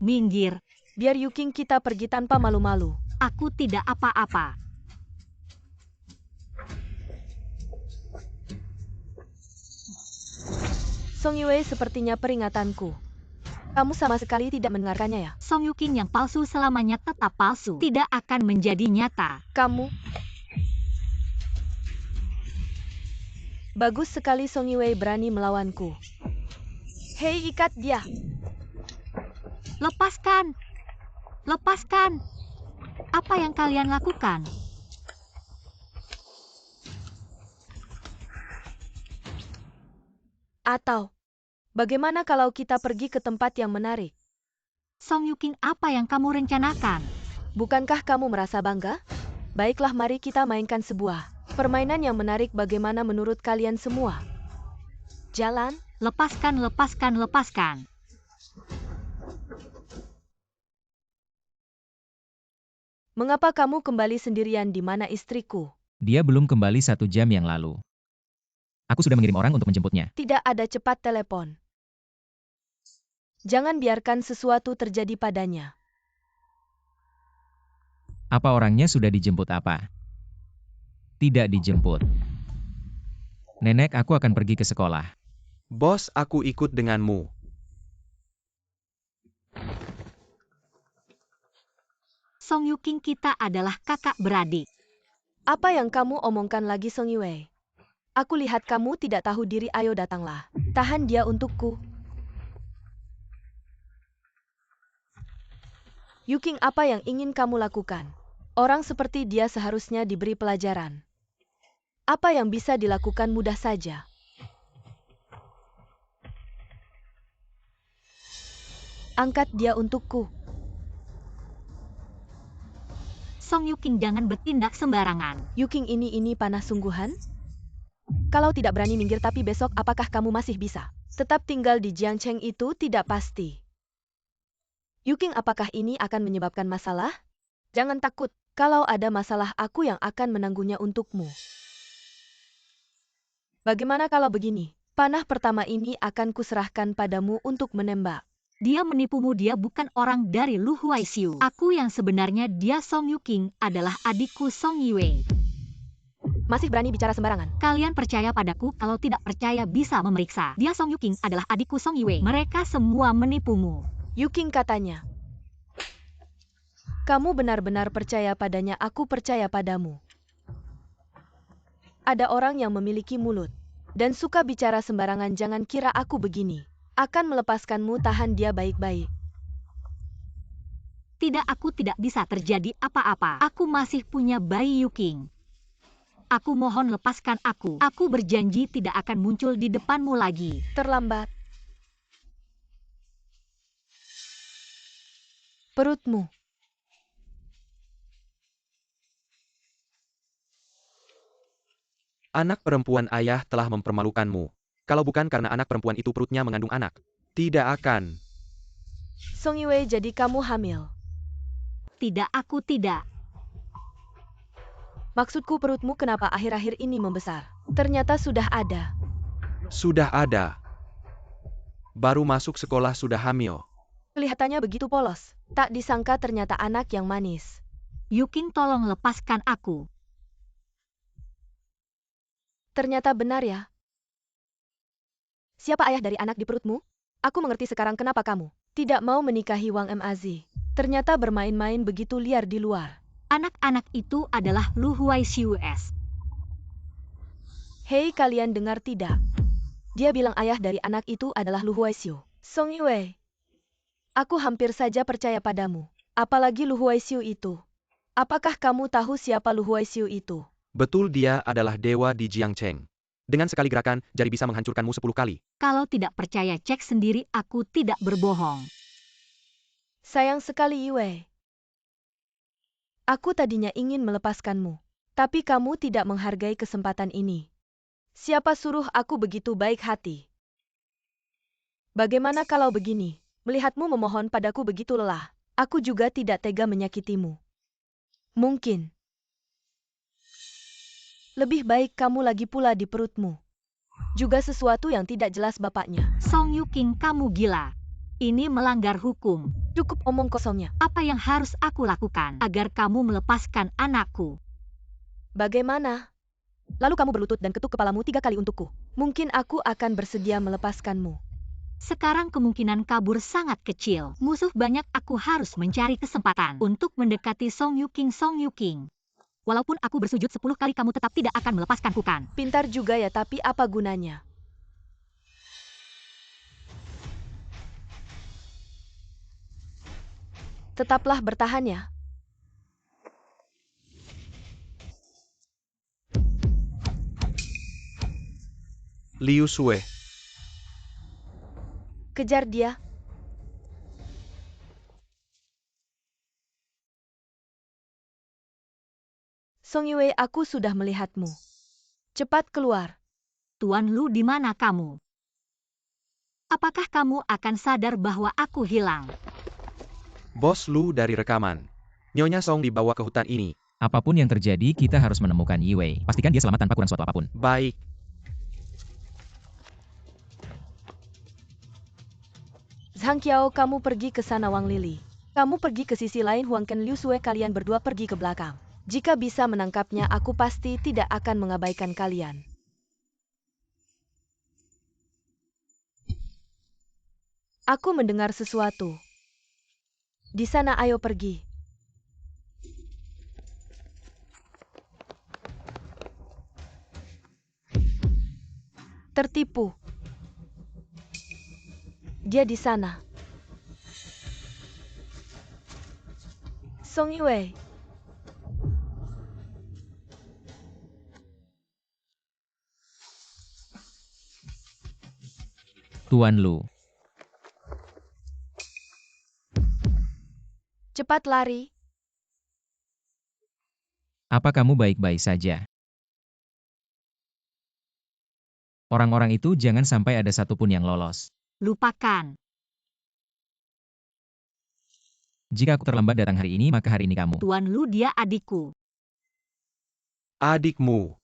Minggir. Biar Yuking kita pergi tanpa malu-malu. Aku tidak apa-apa. Song Yue, sepertinya peringatanku. Kamu sama sekali tidak mendengarkannya ya? Song Yuking yang palsu selamanya tetap palsu. Tidak akan menjadi nyata. Kamu. Bagus sekali, Song Yue berani melawanku. Hei, ikat dia. Lepaskan. Lepaskan. Apa yang kalian lakukan? Atau, bagaimana kalau kita pergi ke tempat yang menarik? Song Yuking, apa yang kamu rencanakan? Bukankah kamu merasa bangga? Baiklah, mari kita mainkan sebuah permainan yang menarik. Bagaimana menurut kalian semua? Jalan? Lepaskan, lepaskan, lepaskan. Mengapa kamu kembali sendirian? Di mana istriku? Dia belum kembali 1 jam yang lalu. Aku sudah mengirim orang untuk menjemputnya. Tidak ada cepat telepon. Jangan biarkan sesuatu terjadi padanya. Apa orangnya sudah dijemput apa? Tidak dijemput. Nenek, aku akan pergi ke sekolah. Bos, aku ikut denganmu. Song Yuking, kita adalah kakak beradik. Apa yang kamu omongkan lagi, Song Yue? Aku lihat kamu tidak tahu diri. Ayo datanglah. Tahan dia untukku. Yuking, apa yang ingin kamu lakukan? Orang seperti dia seharusnya diberi pelajaran. Apa yang bisa dilakukan mudah saja. Angkat dia untukku. Song Yuking, jangan bertindak sembarangan. Yuking, ini panas sungguhan? Kalau tidak berani minggir, tapi besok apakah kamu masih bisa tetap tinggal di Jiangcheng? Itu tidak pasti. Yuking, apakah ini akan menyebabkan masalah? Jangan takut. Kalau ada masalah, aku yang akan menanggungnya untukmu. Bagaimana kalau begini? Panah pertama ini akan kuserahkan padamu untuk menembak. Dia menipumu, dia bukan orang dari Lu Huaisiu. Aku yang sebenarnya. Dia Song Yuking adalah adikku Song Yue. Masih berani bicara sembarangan? Kalian percaya padaku, kalau tidak percaya bisa memeriksa. Dia Song Yuking adalah adikku Song Yue. Mereka semua menipumu. Yuking katanya. Kamu benar-benar percaya padanya? Aku percaya padamu. Ada orang yang memiliki mulut dan suka bicara sembarangan. Jangan kira aku begini akan melepaskanmu. Tahan dia baik-baik. Tidak, aku tidak bisa terjadi apa-apa. Aku masih punya bayi Yuking. Aku mohon lepaskan aku. Aku berjanji tidak akan muncul di depanmu lagi. Terlambat. Perutmu. Anak perempuan ayah telah mempermalukanmu. Kalau bukan karena anak perempuan itu perutnya mengandung anak, tidak akan. Song Yue, jadi kamu hamil? Tidak, aku tidak. Maksudku, perutmu kenapa akhir-akhir ini membesar? Ternyata sudah ada. Sudah ada. Baru masuk sekolah sudah hamil. Kelihatannya begitu polos. Tak disangka ternyata anak yang manis. Yuking, tolong lepaskan aku. Ternyata benar ya. Siapa ayah dari anak di perutmu? Aku mengerti sekarang kenapa kamu tidak mau menikahi Wang Mazi. Ternyata bermain-main begitu liar di luar. Anak-anak itu adalah Lu Huaishius. Hei, kalian dengar tidak? Dia bilang ayah dari anak itu adalah Lu Huaishiu. Song Yue. Aku hampir saja percaya padamu. Apalagi Lu Huaishiu itu. Apakah kamu tahu siapa Lu Huaishiu itu? Betul, dia adalah dewa di Jiangcheng. Dengan sekali gerakan, jari bisa menghancurkanmu 10 kali. Kalau tidak percaya, cek sendiri, aku tidak berbohong. Sayang sekali, Yue. Aku tadinya ingin melepaskanmu. Tapi kamu tidak menghargai kesempatan ini. Siapa suruh aku begitu baik hati? Bagaimana kalau begini? Melihatmu memohon padaku begitu lelah, aku juga tidak tega menyakitimu. Mungkin lebih baik kamu lagi pula di perutmu. Juga sesuatu yang tidak jelas bapaknya. Song Yuking, kamu gila. Ini melanggar hukum. Cukup omong kosongnya. Apa yang harus aku lakukan agar kamu melepaskan anakku? Bagaimana? Lalu kamu berlutut dan ketuk kepalamu 3 kali untukku. Mungkin aku akan bersedia melepaskanmu. Sekarang kemungkinan kabur sangat kecil. Musuh banyak, aku harus mencari kesempatan untuk mendekati Song Yuking. Song Yuking. Walaupun aku bersujud 10 kali, kamu tetap tidak akan melepaskanku, kan? Pintar juga ya, tapi apa gunanya? Tetaplah bertahan ya. Liu Sue. Kejar dia. Song Yue, aku sudah melihatmu. Cepat keluar. Tuan Lu, di mana kamu? Apakah kamu akan sadar bahwa aku hilang? Bos Lu dari rekaman. Nyonya Song dibawa ke hutan ini. Apapun yang terjadi, kita harus menemukan Yue. Pastikan dia selamat tanpa kurang suatu apapun. Baik. Zhang Qiao, kamu pergi ke sana. Wang Lili, kamu pergi ke sisi lain. Huang Ken, Liu Sue, kalian berdua pergi ke belakang. Jika bisa menangkapnya, aku pasti tidak akan mengabaikan kalian. Aku mendengar sesuatu. Di sana, ayo pergi. Tertipu. Dia di sana. Song Yue. Tuan Lu. Cepat lari. Apa kamu baik-baik saja? Orang-orang itu jangan sampai ada satupun yang lolos. Lupakan. Jika aku terlambat datang hari ini, maka hari ini kamu. Tuan Lu, dia adikku. Adikmu.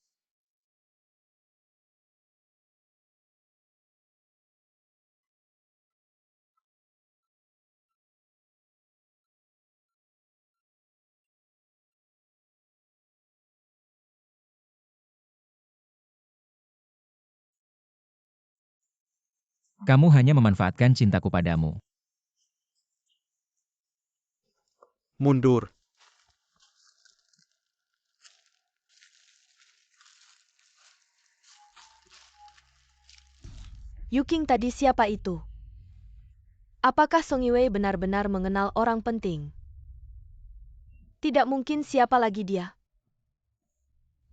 Kamu hanya memanfaatkan cintaku padamu. Mundur. Yuking, tadi siapa itu? Apakah Song Yue benar-benar mengenal orang penting? Tidak mungkin, siapa lagi dia?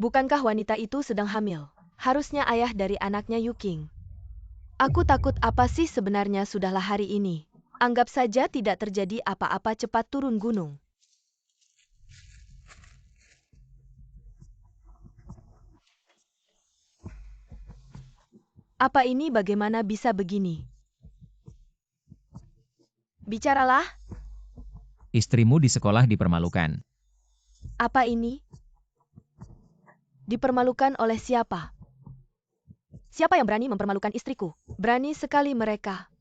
Bukankah wanita itu sedang hamil? Harusnya ayah dari anaknya Yuking. Aku takut apa sih sebenarnya? Sudahlah hari ini. Anggap saja tidak terjadi apa-apa, cepat turun gunung. Apa ini, bagaimana bisa begini? Bicaralah. Istrimu di sekolah dipermalukan. Apa ini? Dipermalukan oleh siapa? Siapa yang berani mempermalukan istriku? Berani sekali mereka.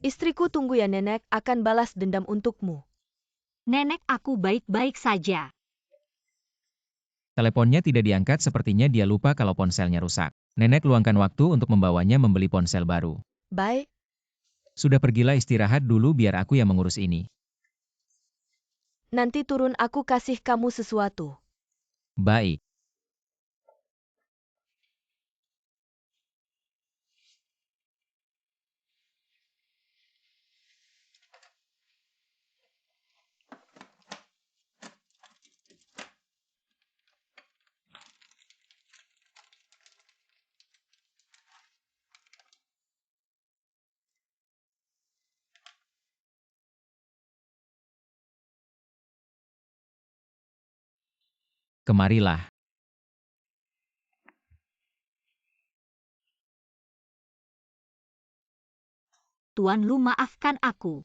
Istriku tunggu ya nenek akan balas dendam untukmu. Nenek, aku baik-baik saja. Teleponnya tidak diangkat, sepertinya dia lupa kalau ponselnya rusak. Nenek luangkan waktu untuk membawanya membeli ponsel baru. Baik, Sudah, pergilah istirahat dulu biar aku yang mengurus ini. nanti turun aku kasih kamu sesuatu. Baik. Kemarilah. Tuan Lu, maafkan aku.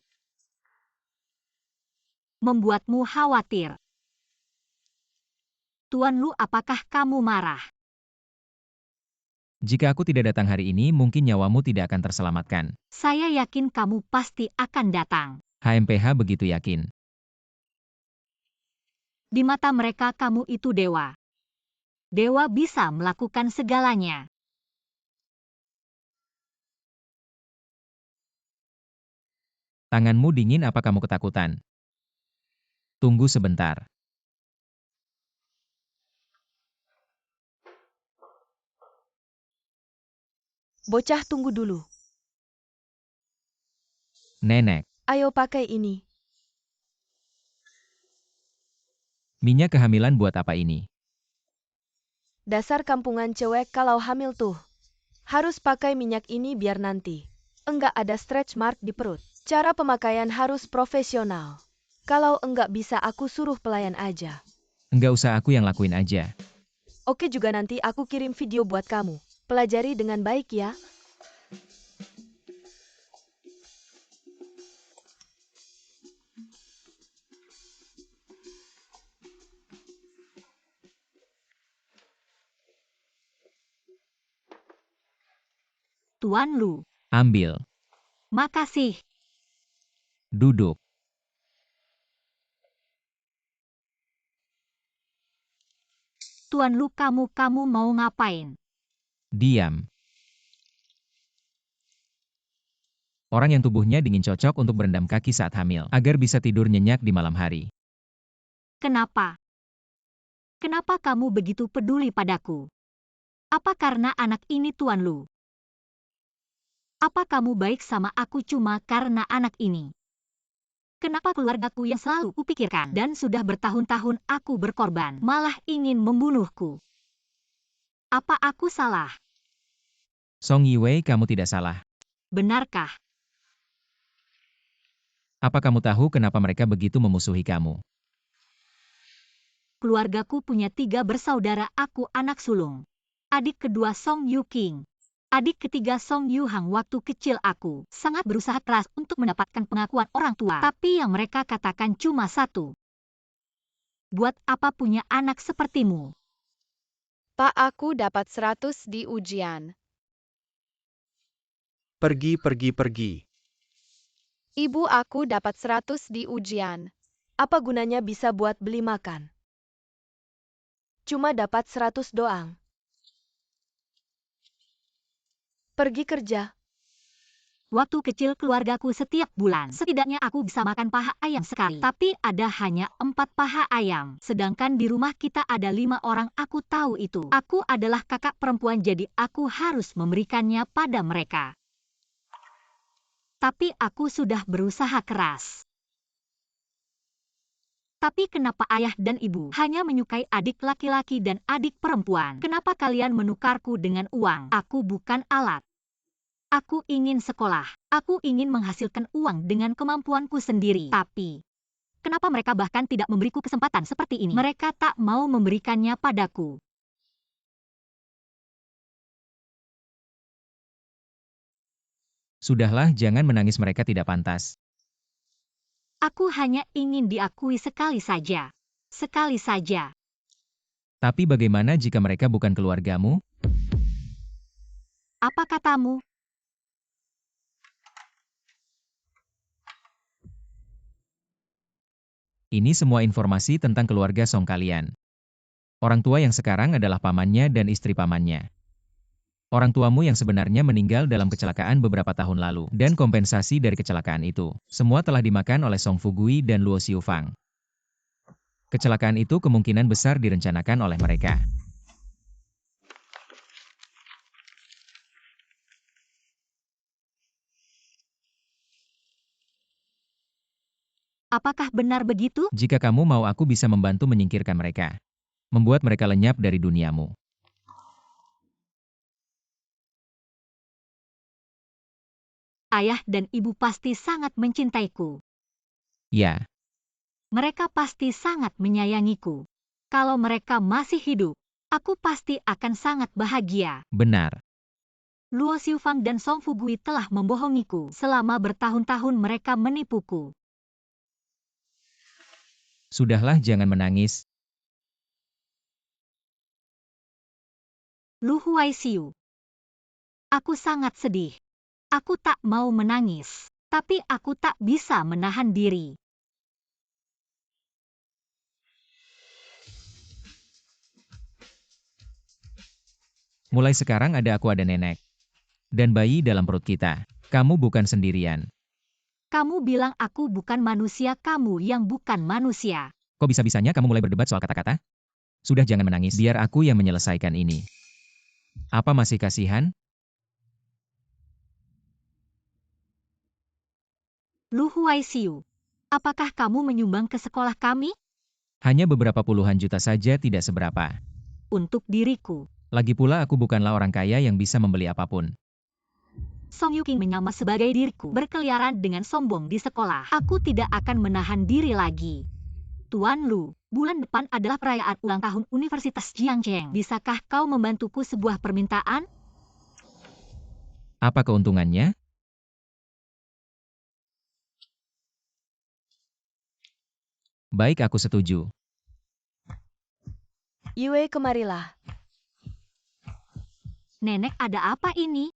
Membuatmu khawatir. Tuan Lu, apakah kamu marah? Jika aku tidak datang hari ini, mungkin nyawamu tidak akan terselamatkan. Saya yakin kamu pasti akan datang. HMPH begitu yakin. Di mata mereka kamu itu dewa. Dewa bisa melakukan segalanya. Tanganmu dingin, apa kamu ketakutan? Tunggu sebentar. Bocah tunggu dulu. Nenek, Ayo pakai ini. minyak kehamilan buat apa ini? Dasar kampungan cewek kalau hamil tuh. Harus pakai minyak ini biar nanti enggak ada stretch mark di perut. Cara pemakaian harus profesional. Kalau enggak bisa aku suruh pelayan aja. Enggak usah, aku yang lakuin aja. Oke, juga nanti aku kirim video buat kamu. Pelajari dengan baik ya. Tuan Lu, Ambil. makasih. Duduk. Tuan Lu, kamu mau ngapain? Diam. Orang yang tubuhnya dingin cocok untuk berendam kaki saat hamil, agar bisa tidur nyenyak di malam hari. Kenapa? Kenapa kamu begitu peduli padaku? Apa karena anak ini, Tuan Lu? Apa kamu baik sama aku cuma karena anak ini? Kenapa keluargaku yang selalu kupikirkan dan sudah bertahun-tahun aku berkorban malah ingin membunuhku? Apa aku salah? Song Yiwei, kamu tidak salah. Benarkah? Apa kamu tahu kenapa mereka begitu memusuhi kamu? Keluargaku punya 3 bersaudara, aku anak sulung. Adik kedua Song Yu King. Adik ketiga Song Yu Hang. Waktu kecil aku sangat berusaha keras untuk mendapatkan pengakuan orang tua. Tapi yang mereka katakan cuma satu. Buat apa punya anak sepertimu? Pak, aku dapat 100 di ujian. Pergi. Ibu, aku dapat 100 di ujian. Apa gunanya bisa buat beli makan? Cuma dapat 100 doang. Pergi kerja. Waktu kecil keluargaku setiap bulan, setidaknya aku bisa makan paha ayam sekali. Tapi ada hanya 4 paha ayam. Sedangkan di rumah kita ada 5 orang, aku tahu itu. Aku adalah kakak perempuan, jadi aku harus memberikannya pada mereka. Tapi aku sudah berusaha keras. Tapi kenapa ayah dan ibu hanya menyukai adik laki-laki dan adik perempuan? Kenapa kalian menukarku dengan uang? Aku bukan alat. Aku ingin sekolah. Aku ingin menghasilkan uang dengan kemampuanku sendiri. Tapi, kenapa mereka bahkan tidak memberiku kesempatan seperti ini? Mereka tak mau memberikannya padaku. Sudahlah, jangan menangis, mereka tidak pantas. Aku hanya ingin diakui sekali saja. Sekali saja. Tapi bagaimana jika mereka bukan keluargamu? Apa katamu? Ini semua informasi tentang keluarga Song kalian. Orang tua yang sekarang adalah pamannya dan istri pamannya. Orang tuamu yang sebenarnya meninggal dalam kecelakaan beberapa tahun lalu. Dan kompensasi dari kecelakaan itu, semua telah dimakan oleh Song Fugui dan Luo Xiufang. Kecelakaan itu kemungkinan besar direncanakan oleh mereka. Apakah benar begitu? Jika kamu mau, aku bisa membantu menyingkirkan mereka. Membuat mereka lenyap dari duniamu. Ayah dan ibu pasti sangat mencintaiku. Ya, Mereka pasti sangat menyayangiku. Kalau mereka masih hidup, aku pasti akan sangat bahagia. benar. Luo Xiufang dan Song Fugui telah membohongiku. Selama bertahun-tahun mereka menipuku. Sudahlah, jangan menangis. Lu Huaisiu. Aku sangat sedih. Aku tak mau menangis, tapi aku tak bisa menahan diri. Mulai sekarang ada aku, ada nenek. Dan bayi dalam perut kita. Kamu bukan sendirian. Kamu bilang aku bukan manusia, kamu yang bukan manusia. Kok bisa-bisanya kamu mulai berdebat soal kata-kata? Sudah, jangan menangis, biar aku yang menyelesaikan ini. Apa masih kasihan? Lu Huaisiu. Apakah kamu menyumbang ke sekolah kami? Hanya beberapa puluhan juta saja, tidak seberapa. Untuk diriku. Lagi pula aku bukanlah orang kaya yang bisa membeli apapun. Song Yuking menyamar sebagai diriku, berkeliaran dengan sombong di sekolah. Aku tidak akan menahan diri lagi. Tuan Lu, bulan depan adalah perayaan ulang tahun Universitas Jiangcheng. Bisakah kau membantuku sebuah permintaan? Apa keuntungannya? Baik, aku setuju. Yue, kemarilah. Nenek, ada apa ini?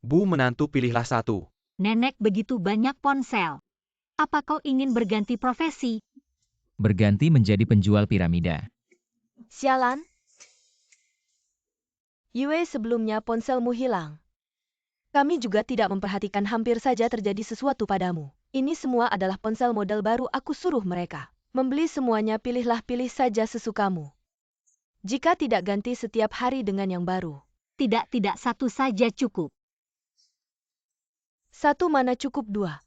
Bu menantu, pilihlah satu. Nenek, begitu banyak ponsel. Apa kau ingin berganti profesi? Berganti menjadi penjual piramida. Sialan. Yue, sebelumnya ponselmu hilang. Kami juga tidak memperhatikan, hampir saja terjadi sesuatu padamu. Ini semua adalah ponsel model baru, aku suruh mereka membeli semuanya, pilih saja sesukamu. Jika tidak, ganti setiap hari dengan yang baru. Tidak, satu saja cukup. Satu mana cukup, dua.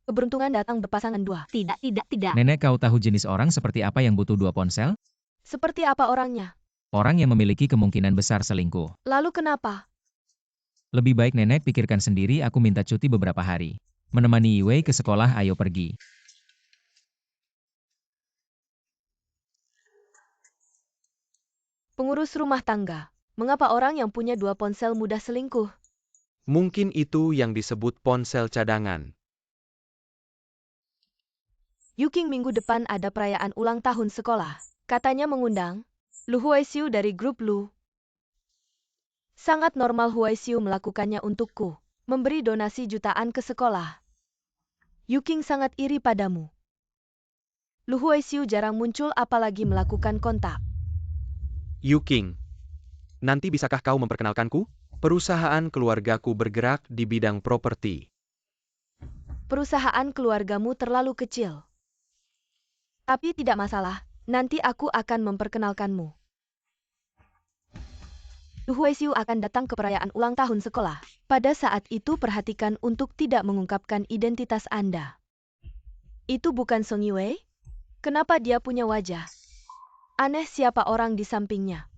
Keberuntungan datang berpasangan dua. Tidak. Nenek, kau tahu jenis orang seperti apa yang butuh 2 ponsel? Seperti apa orangnya? Orang yang memiliki kemungkinan besar selingkuh. Lalu kenapa? Lebih baik nenek pikirkan sendiri, aku minta cuti beberapa hari. Menemani Yue ke sekolah, ayo pergi. Pengurus rumah tangga. Mengapa orang yang punya 2 ponsel mudah selingkuh? Mungkin itu yang disebut ponsel cadangan. Yuking, minggu depan ada perayaan ulang tahun sekolah. Katanya mengundang Lu Huaisiu dari grup Lu. Sangat normal Huaisiu melakukannya untukku. Memberi donasi jutaan ke sekolah. Yuking sangat iri padamu. Lu Huaisiu jarang muncul, apalagi melakukan kontak. Yuking, nanti bisakah kau memperkenalkanku? Perusahaan keluargaku bergerak di bidang properti. Perusahaan keluargamu terlalu kecil. Tapi tidak masalah, nanti aku akan memperkenalkanmu. Lu Huaisiu akan datang ke perayaan ulang tahun sekolah. Pada saat itu perhatikan untuk tidak mengungkapkan identitas Anda. Itu bukan Song Yue? Kenapa dia punya wajah aneh? Siapa orang di sampingnya?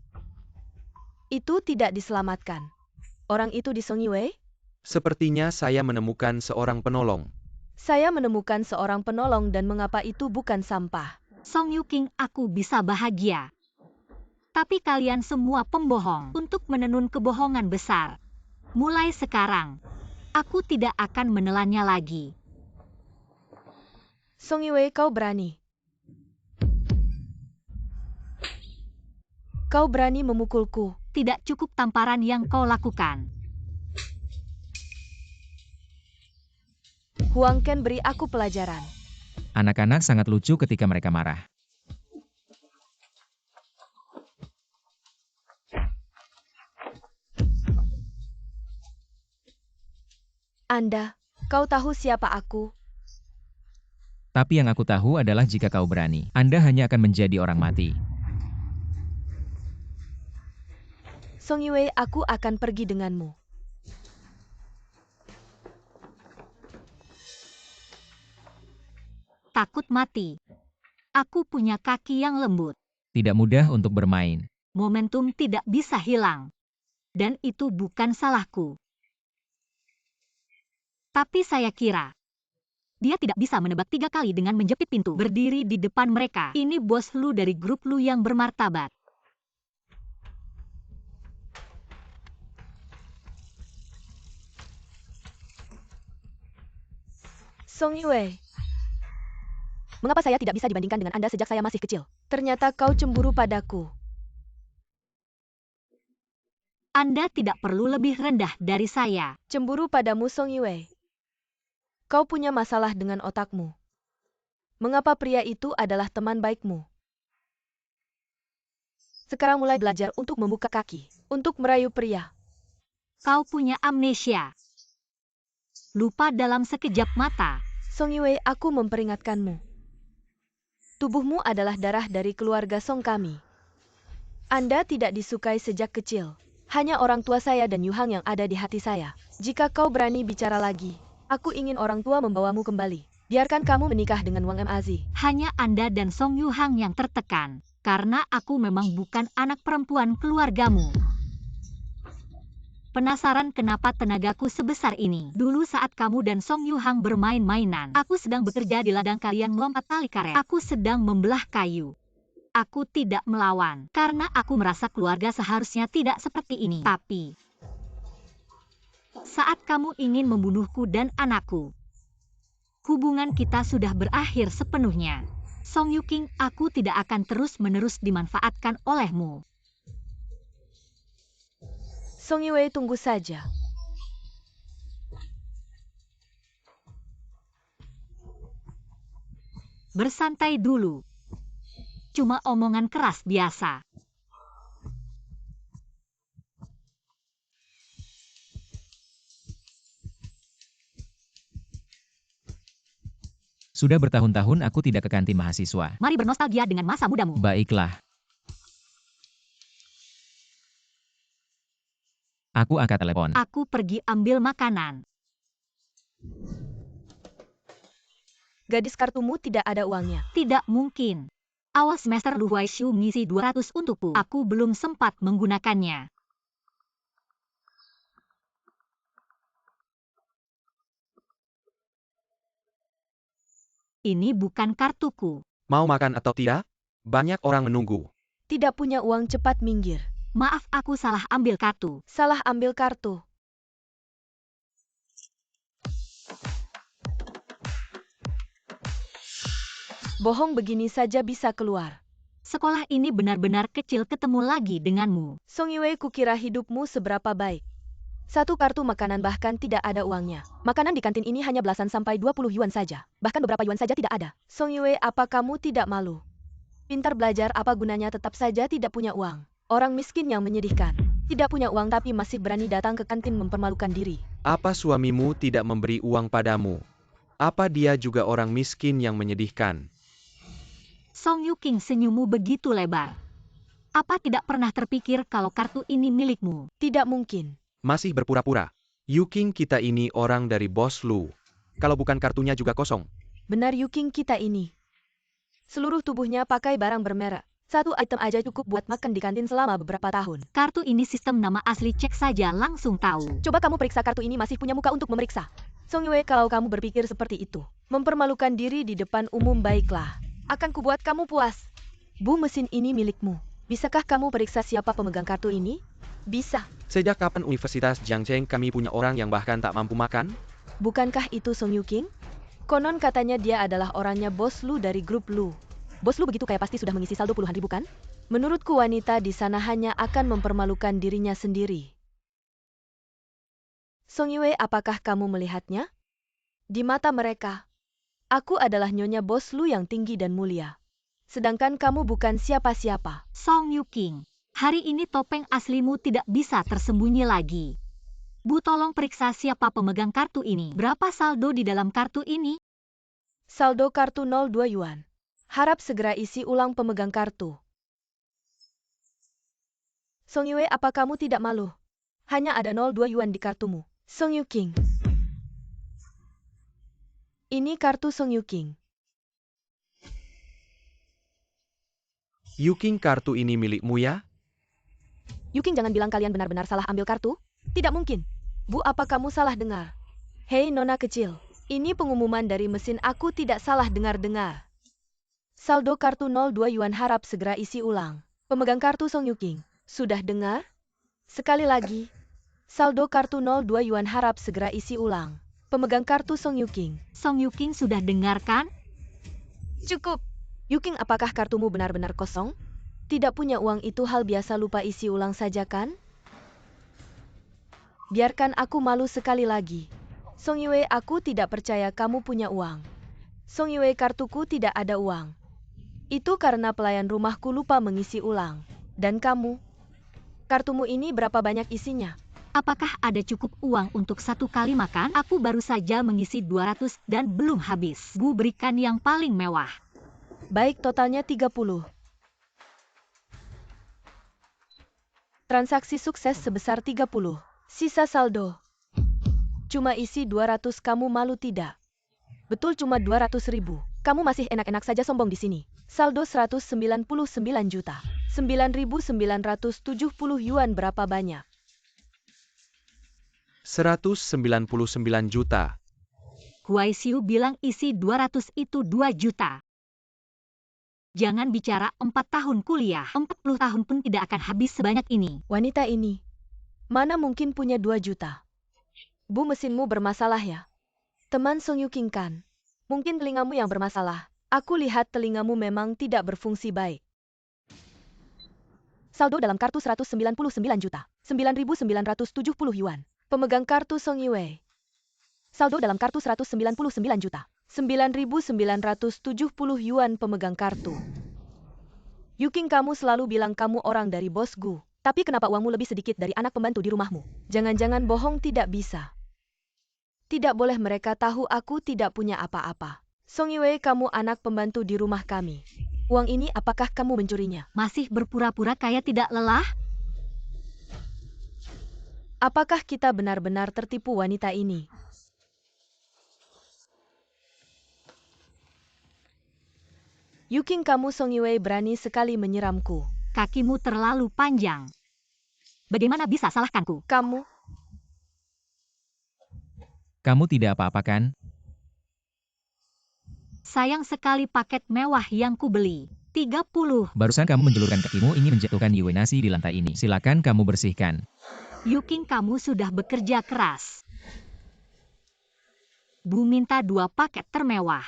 Itu tidak diselamatkan. Orang itu di Song Yue? Sepertinya saya menemukan seorang penolong. Saya menemukan seorang penolong, dan mengapa itu bukan sampah? Song Yuking, aku bisa bahagia. Tapi kalian semua pembohong untuk menenun kebohongan besar. Mulai sekarang, aku tidak akan menelannya lagi. Song Yue, kau berani. Kau berani memukulku. Tidak cukup tamparan yang kau lakukan. Huang Ken beri aku pelajaran. Anak-anak sangat lucu ketika mereka marah. Anda, kau tahu siapa aku? Tapi yang aku tahu adalah jika kau berani, Anda hanya akan menjadi orang mati. Song Yue, aku akan pergi denganmu. Takut mati. Aku punya kaki yang lembut. Tidak mudah untuk bermain. Momentum tidak bisa hilang. Dan itu bukan salahku. Tapi saya kira, dia tidak bisa menebak 3 kali dengan menjepit pintu. Berdiri di depan mereka. Ini bos Lu dari grup Lu yang bermartabat. Song Yue. Mengapa saya tidak bisa dibandingkan dengan Anda sejak saya masih kecil? Ternyata kau cemburu padaku. Anda tidak perlu lebih rendah dari saya. Cemburu padamu, Song Yue. Kau punya masalah dengan otakmu. Mengapa pria itu adalah teman baikmu? Sekarang mulai belajar untuk membuka kaki, untuk merayu pria. Kau punya amnesia. Lupa dalam sekejap mata. Song Yue, aku memperingatkanmu. Tubuhmu adalah darah dari keluarga Song kami. Anda tidak disukai sejak kecil. Hanya orang tua saya dan Yu Hang yang ada di hati saya. Jika kau berani bicara lagi, aku ingin orang tua membawamu kembali. Biarkan kamu menikah dengan Wang Mazi. Hanya Anda dan Song Yu Hang yang tertekan. Karena aku memang bukan anak perempuan keluargamu. Penasaran kenapa tenagaku sebesar ini? Dulu saat kamu dan Song Yu Hang bermain-mainan, aku sedang bekerja di ladang kalian melompat tali karet. Aku sedang membelah kayu. Aku tidak melawan, karena aku merasa keluarga seharusnya tidak seperti ini. Tapi, saat kamu ingin membunuhku dan anakku, hubungan kita sudah berakhir sepenuhnya. Song Yuking, aku tidak akan terus-menerus dimanfaatkan olehmu. Song Yue, tunggu saja. Bersantai dulu. Cuma omongan keras biasa. Sudah bertahun-tahun aku tidak ke kantin mahasiswa. Mari bernostalgia dengan masa mudamu. Baiklah. Aku angkat telepon. Aku pergi ambil makanan. Gadis kartumu tidak ada uangnya. Tidak mungkin. Awal semester Lu Huaishu ngisi 200 untukku. Aku belum sempat menggunakannya. Ini bukan kartuku. Mau makan atau tidak? Banyak orang menunggu. Tidak punya uang, cepat minggir. Maaf, aku salah ambil kartu. Salah ambil kartu. Bohong begini saja bisa keluar. Sekolah ini benar-benar kecil ketemu lagi denganmu. Song Yue, kukira hidupmu seberapa baik. 1 kartu makanan bahkan tidak ada uangnya. Makanan di kantin ini hanya belasan sampai 20 yuan saja. Bahkan beberapa yuan saja tidak ada. Song Yue, apa kamu tidak malu? Pintar belajar, apa gunanya tetap saja tidak punya uang. Orang miskin yang menyedihkan. Tidak punya uang tapi masih berani datang ke kantin mempermalukan diri. Apa suamimu tidak memberi uang padamu? Apa dia juga orang miskin yang menyedihkan? Song Yuking, senyummu begitu lebar. Apa tidak pernah terpikir kalau kartu ini milikmu? Tidak mungkin. Masih berpura-pura. Yuking, kita ini orang dari bos Lu. Kalau bukan kartunya juga kosong. Benar, Yuking, kita ini. Seluruh tubuhnya pakai barang bermerek. 1 item aja cukup buat makan di kantin selama beberapa tahun. Kartu ini sistem nama asli, cek saja langsung tahu. Coba kamu periksa kartu ini, masih punya muka untuk memeriksa. Song Yue, kalau kamu berpikir seperti itu, mempermalukan diri di depan umum, baiklah. Akan kubuat kamu puas. Bu, mesin ini milikmu. Bisakah kamu periksa siapa pemegang kartu ini? Bisa. Sejak kapan Universitas Jiangcheng kami punya orang yang bahkan tak mampu makan? Bukankah itu Song Yuking? Konon katanya dia adalah orangnya bos Lu dari grup Lu. Bos Lu begitu kaya pasti sudah mengisi saldo puluhan ribu kan? Menurutku wanita di sana hanya akan mempermalukan dirinya sendiri. Song Yue, apakah kamu melihatnya? Di mata mereka, aku adalah Nyonya Bos Lu yang tinggi dan mulia. Sedangkan kamu bukan siapa-siapa. Song Yuking, hari ini topeng aslimu tidak bisa tersembunyi lagi. Bu, tolong periksa siapa pemegang kartu ini. Berapa saldo di dalam kartu ini? Saldo kartu 02 yuan. Harap segera isi ulang pemegang kartu. Song Yue, apa kamu tidak malu? Hanya ada 02 yuan di kartumu. Song Yuking. Ini kartu Song Yuking. Yuking, kartu ini milikmu ya? Yuking, jangan bilang kalian benar-benar salah ambil kartu. Tidak mungkin. Bu, apa kamu salah dengar? Hei nona kecil, ini pengumuman dari mesin, aku tidak salah dengar-dengar. Saldo kartu 02 yuan, harap segera isi ulang. Pemegang kartu Song Yuking, sudah dengar? Sekali lagi. Saldo kartu 02 yuan, harap segera isi ulang. Pemegang kartu Song Yuking. Song Yuking sudah dengarkan? Cukup. Yuking, apakah kartumu benar-benar kosong? Tidak punya uang itu hal biasa, lupa isi ulang saja kan? Biarkan aku malu sekali lagi. Song Yue, aku tidak percaya kamu punya uang. Song Yue, kartuku tidak ada uang. Itu karena pelayan rumahku lupa mengisi ulang. Dan kamu? Kartumu ini berapa banyak isinya? Apakah ada cukup uang untuk 1 kali makan? Aku baru saja mengisi 200 dan belum habis. Bu, berikan yang paling mewah. Baik, totalnya 30. Transaksi sukses sebesar 30. Sisa saldo. Cuma isi 200, kamu malu tidak? Betul, cuma 200 ribu. Kamu masih enak-enak saja sombong di sini. Saldo 199 juta. 9.970 yuan, berapa banyak? 199 juta. Huai Xiu bilang isi 200 itu 2 juta. Jangan bicara 4 tahun kuliah. 40 tahun pun tidak akan habis sebanyak ini. Wanita ini, mana mungkin punya 2 juta? Bu, mesinmu bermasalah ya? Teman Song Yuking kan? Mungkin telingamu yang bermasalah. Aku lihat telingamu memang tidak berfungsi baik. Saldo dalam kartu 199 juta. 9.970 yuan. Pemegang kartu Song Yue. Saldo dalam kartu 199 juta. 9.970 yuan pemegang kartu. Yuking, kamu selalu bilang kamu orang dari bos Gu. Tapi kenapa uangmu lebih sedikit dari anak pembantu di rumahmu? Jangan-jangan bohong tidak bisa. Tidak boleh mereka tahu aku tidak punya apa-apa. Song Yue, kamu anak pembantu di rumah kami. Uang ini apakah kamu mencurinya? Masih berpura-pura kaya tidak lelah? Apakah kita benar-benar tertipu wanita ini? Yuking, kamu Song Yue berani sekali menyiramku. Kakimu terlalu panjang. Bagaimana bisa salahkanku? Kamu, Kamu tidak apa-apa kan? Sayang sekali paket mewah yang kubeli. 30. Barusan kamu menjulurkan kakimu ingin menjatuhkan Yue nasi di lantai ini. Silakan kamu bersihkan. Yuking, kamu sudah bekerja keras. Bu minta 2 paket termewah.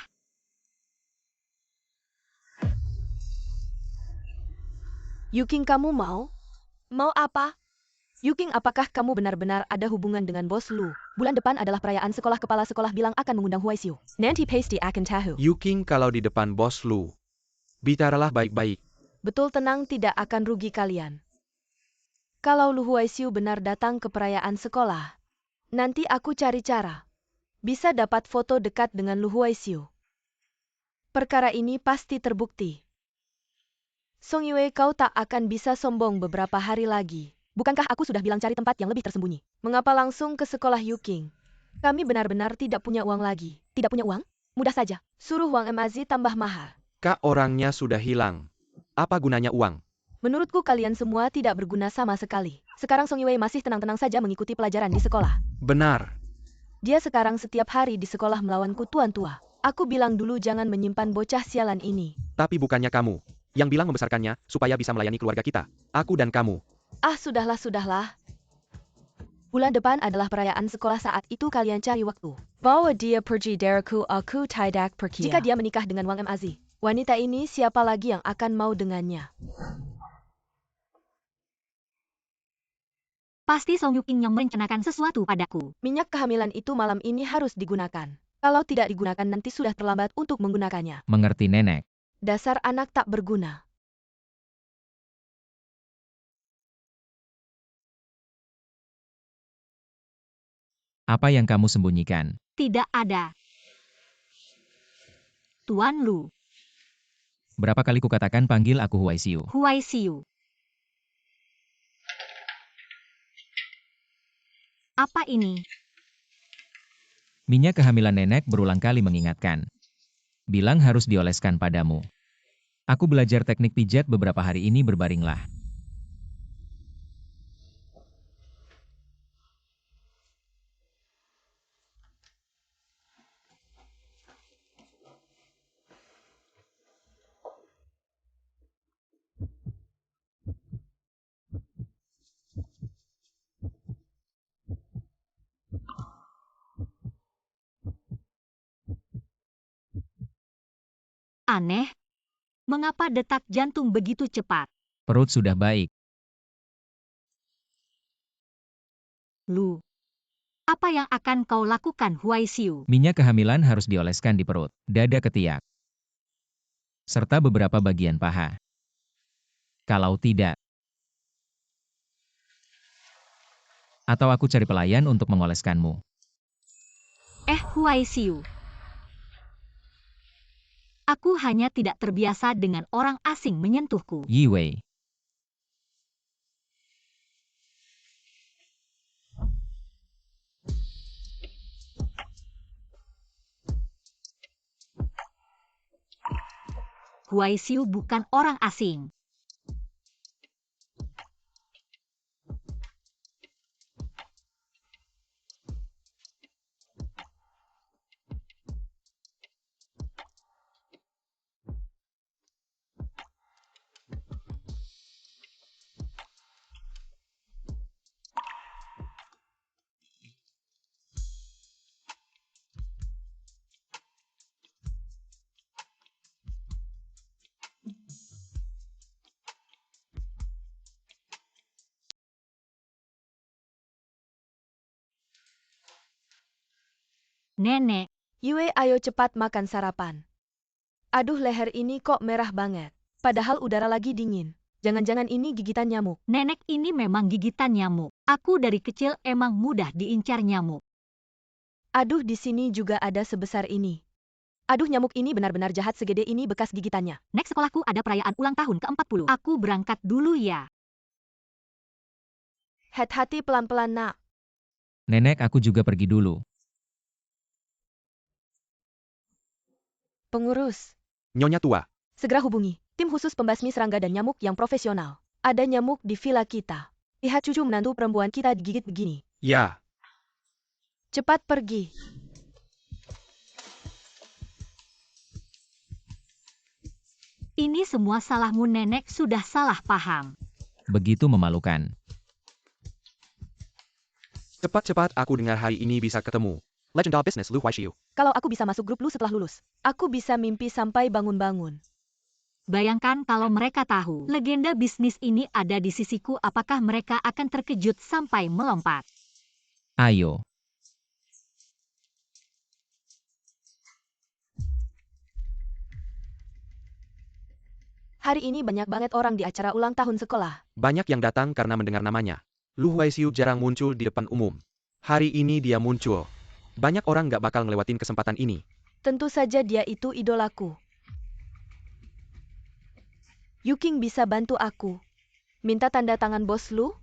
Yuking, kamu mau? Mau apa? Yuking, apakah kamu benar-benar ada hubungan dengan bos Lu? Bulan depan adalah perayaan sekolah, kepala sekolah bilang akan mengundang Huai Xiu. Nanti pasti akan tahu. Yuking, kalau di depan bos Lu, bicaralah baik-baik. Betul, tenang, tidak akan rugi kalian. Kalau Lu Huai Xiu benar datang ke perayaan sekolah, nanti aku cari cara. Bisa dapat foto dekat dengan Lu Huai Xiu. Perkara ini pasti terbukti. Song Yue, kau tak akan bisa sombong beberapa hari lagi. Bukankah aku sudah bilang cari tempat yang lebih tersembunyi? Mengapa langsung ke sekolah Yuking? Kami benar-benar tidak punya uang lagi. Tidak punya uang? Mudah saja. Suruh Wang Mazi tambah mahal. Kak, orangnya sudah hilang. Apa gunanya uang? Menurutku kalian semua tidak berguna sama sekali. Sekarang Song Yue masih tenang-tenang saja mengikuti pelajaran di sekolah. Benar. Dia sekarang setiap hari di sekolah melawanku, tuan tua. Aku bilang dulu jangan menyimpan bocah sialan ini. Tapi bukannya kamu yang bilang membesarkannya supaya bisa melayani keluarga kita. Aku dan kamu. Ah, sudahlah. Bulan depan adalah perayaan sekolah, saat itu kalian cari waktu. Bawa dia pergi dariku, aku tidak pergi. Jika dia menikah dengan Wang Mazi, wanita ini siapa lagi yang akan mau dengannya? Pasti Song Yuking yang merencanakan sesuatu padaku. Minyak kehamilan itu malam ini harus digunakan. Kalau tidak digunakan nanti sudah terlambat untuk menggunakannya. Mengerti nenek. Dasar anak tak berguna. Apa yang kamu sembunyikan? Tidak ada. Tuan Lu, Berapa kali kukatakan panggil aku Huai Xiu? Huai Xiu. Apa ini? Minyak kehamilan nenek berulang kali mengingatkan. Bilang harus dioleskan padamu. Aku belajar teknik pijat beberapa hari ini berbaringlah. Aneh. Mengapa detak jantung begitu cepat? Perut sudah baik. Lu, apa yang akan kau lakukan, Huai Xiu? Minyak kehamilan harus dioleskan di perut, dada ketiak, serta beberapa bagian paha. Kalau tidak, atau aku cari pelayan untuk mengoleskanmu. Huai Xiu. Aku hanya tidak terbiasa dengan orang asing menyentuhku. Yi Wei. Huai Xiu bukan orang asing. Nenek, Yue, ayo cepat makan sarapan. Aduh, leher ini kok merah banget. Padahal udara lagi dingin. Jangan-jangan ini gigitan nyamuk. nenek ini memang gigitan nyamuk. Aku dari kecil emang mudah diincar nyamuk. Aduh, di sini juga ada sebesar ini. Aduh, nyamuk ini benar-benar jahat, segede ini bekas gigitannya. Next sekolahku ada perayaan ulang tahun ke-40. Aku berangkat dulu ya. Hati-hati, pelan-pelan nak. Nenek, aku juga pergi dulu. Pengurus, Nyonya tua. segera hubungi tim khusus pembasmi serangga dan nyamuk yang profesional. Ada nyamuk di villa kita. Lihat cucu menantu perempuan kita digigit begini. Ya. Cepat pergi. Ini semua salahmu, nenek sudah salah paham. Begitu memalukan. Cepat-cepat aku dengar hari ini bisa ketemu. Legendal Business Lu Huaishiu. Kalau aku bisa masuk grup lu setelah lulus, aku bisa mimpi sampai bangun-bangun. Bayangkan kalau mereka tahu legenda bisnis ini ada di sisiku, apakah mereka akan terkejut sampai melompat? Ayo. Hari ini banyak banget orang di acara ulang tahun sekolah. Banyak yang datang karena mendengar namanya. Lu Huaishiu jarang muncul di depan umum. Hari ini dia muncul. Banyak orang gak bakal ngelewatin kesempatan ini. Tentu saja dia itu idolaku. Yuking bisa bantu aku. Minta tanda tangan bos lu?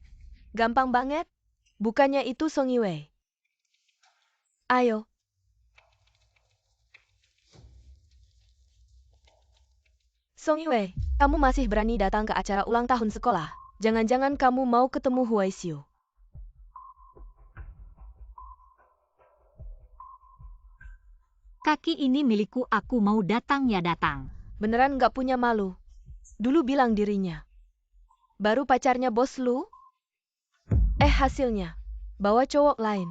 Gampang banget. Bukannya itu Song Yue. Ayo. Song Yue, kamu masih berani datang ke acara ulang tahun sekolah? Jangan-jangan kamu mau ketemu Huai Xiu. Kaki ini milikku, aku mau datang ya datang. Beneran gak punya malu? Dulu bilang dirinya. Baru pacarnya bos lu? Hasilnya. Bawa cowok lain.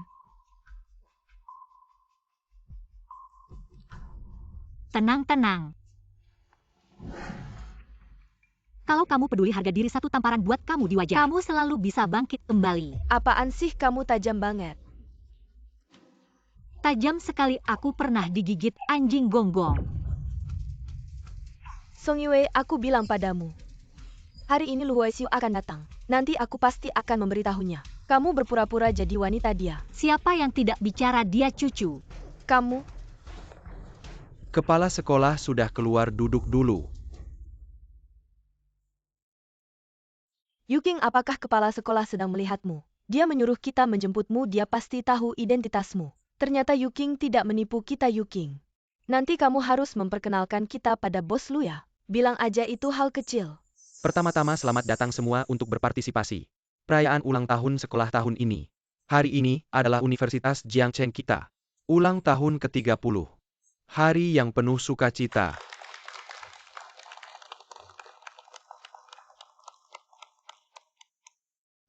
Tenang-tenang. Kalau kamu peduli harga diri, satu tamparan buat kamu di wajah. Kamu selalu bisa bangkit kembali. Apaan sih kamu tajam banget? Tajam sekali aku pernah digigit anjing gonggong. Song Yue, aku bilang padamu. Hari ini Lu Huaxiu akan datang. Nanti aku pasti akan memberitahunya. Kamu berpura-pura jadi wanita dia. Siapa yang tidak bicara dia cucu? Kamu, Kepala sekolah sudah keluar, duduk dulu. Yuking, apakah kepala sekolah sedang melihatmu? Dia menyuruh kita menjemputmu, dia pasti tahu identitasmu. Ternyata Yuking tidak menipu kita, Yuking. Nanti kamu harus memperkenalkan kita pada bos Lu ya. Bilang aja itu hal kecil. Pertama-tama selamat datang semua untuk berpartisipasi. Perayaan ulang tahun sekolah tahun ini. Hari ini adalah Universitas Jiangcheng kita. Ulang tahun ke-30. Hari yang penuh sukacita.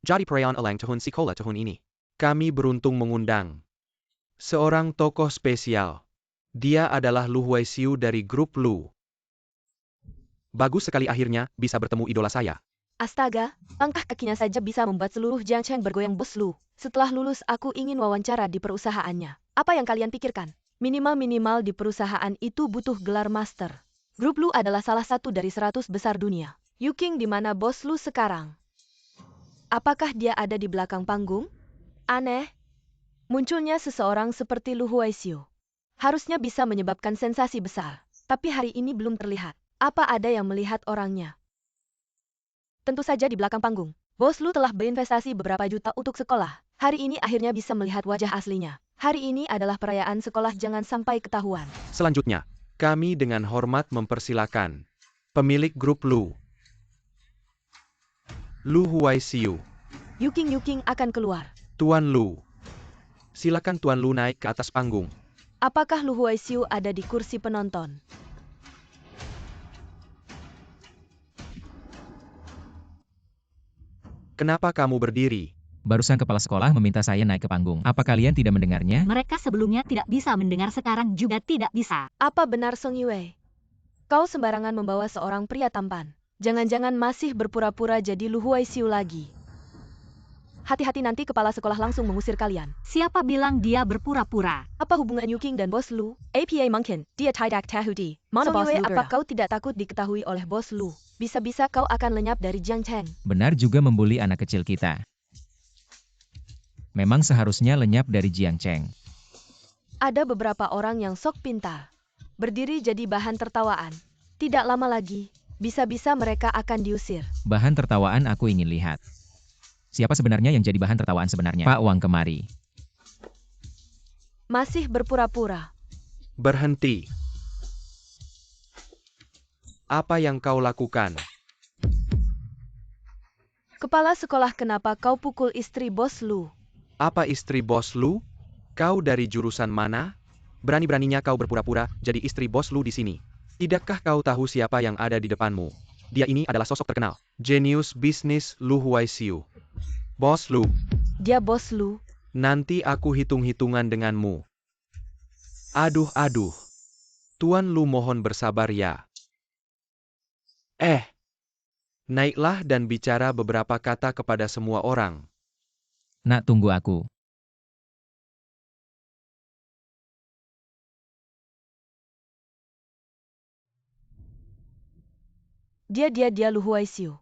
Jadi perayaan ulang tahun sekolah tahun ini. Kami beruntung mengundang seorang tokoh spesial. Dia adalah Lu Huaxiu dari grup Lu. Bagus sekali akhirnya bisa bertemu idola saya. Astaga, langkah kakinya saja bisa membuat seluruh Jiangcheng bergoyang, bos Lu. Setelah lulus aku ingin wawancara di perusahaannya. Apa yang kalian pikirkan? Minimal-minimal di perusahaan itu butuh gelar master. Grup Lu adalah salah satu dari 100 besar dunia. Yuking, di mana bos Lu sekarang? Apakah dia ada di belakang panggung? Aneh. Munculnya seseorang seperti Lu Huaxiu. Harusnya bisa menyebabkan sensasi besar. Tapi hari ini belum terlihat. Apa ada yang melihat orangnya? Tentu saja di belakang panggung. Bos Lu telah berinvestasi beberapa juta untuk sekolah. Hari ini akhirnya bisa melihat wajah aslinya. Hari ini adalah perayaan sekolah, jangan sampai ketahuan. Selanjutnya, kami dengan hormat mempersilakan pemilik grup Lu. Lu Huaxiu. Yuking akan keluar. Tuan Lu. Silakan Tuan Lu naik ke atas panggung. Apakah Lu Huaxiu ada di kursi penonton? Kenapa kamu berdiri? Barusan kepala sekolah meminta saya naik ke panggung. Apa kalian tidak mendengarnya? Mereka sebelumnya tidak bisa mendengar, sekarang juga tidak bisa. Apa benar Song Yue? Kau sembarangan membawa seorang pria tampan. Jangan-jangan masih berpura-pura jadi Lu Huaxiu lagi. Hati-hati, nanti kepala sekolah langsung mengusir kalian. Siapa bilang dia berpura-pura? Apa hubungan Yuking dan bos Lu? APA mungkin, dia tidak tahu di mana bos Lu. Apa kau tidak takut diketahui oleh bos Lu? Bisa-bisa kau akan lenyap dari Jiangcheng. Benar juga membuli anak kecil kita. Memang seharusnya lenyap dari Jiangcheng. Ada beberapa orang yang sok pintar. Berdiri jadi bahan tertawaan. Tidak lama lagi, bisa-bisa mereka akan diusir. Bahan tertawaan aku ingin lihat. Siapa sebenarnya yang jadi bahan tertawaan sebenarnya? Pak Wang kemari. Masih berpura-pura. Berhenti. Apa yang kau lakukan? Kepala sekolah, kenapa kau pukul istri bos Lu? Apa istri bos Lu? Kau dari jurusan mana? Berani-beraninya kau berpura-pura jadi istri bos Lu di sini. Tidakkah kau tahu siapa yang ada di depanmu? Dia ini adalah sosok terkenal. Jenius bisnis Lu Huaxiu. Bos Lu. Dia bos Lu. Nanti aku hitung-hitungan denganmu. Aduh. Tuan Lu mohon bersabar ya. Naiklah dan bicara beberapa kata kepada semua orang. Nak, tunggu aku. Dia Lu Huaxiu.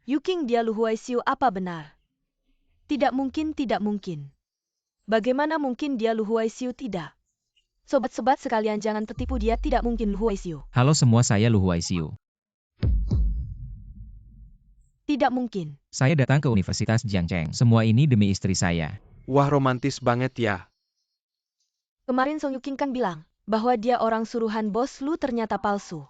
Yuking, dia Lu Huaxiu, apa benar? Tidak mungkin. Bagaimana mungkin dia Lu Huaxiu tidak? Sobat-sobat sekalian, jangan tertipu, dia tidak mungkin Lu Huaxiu. Halo semua, saya Lu Huaxiu. Tidak mungkin. Saya datang ke Universitas Jiangcheng. Semua ini demi istri saya. Wah, romantis banget ya. Kemarin Song Yuking kan bilang bahwa dia orang suruhan bos Lu, ternyata palsu.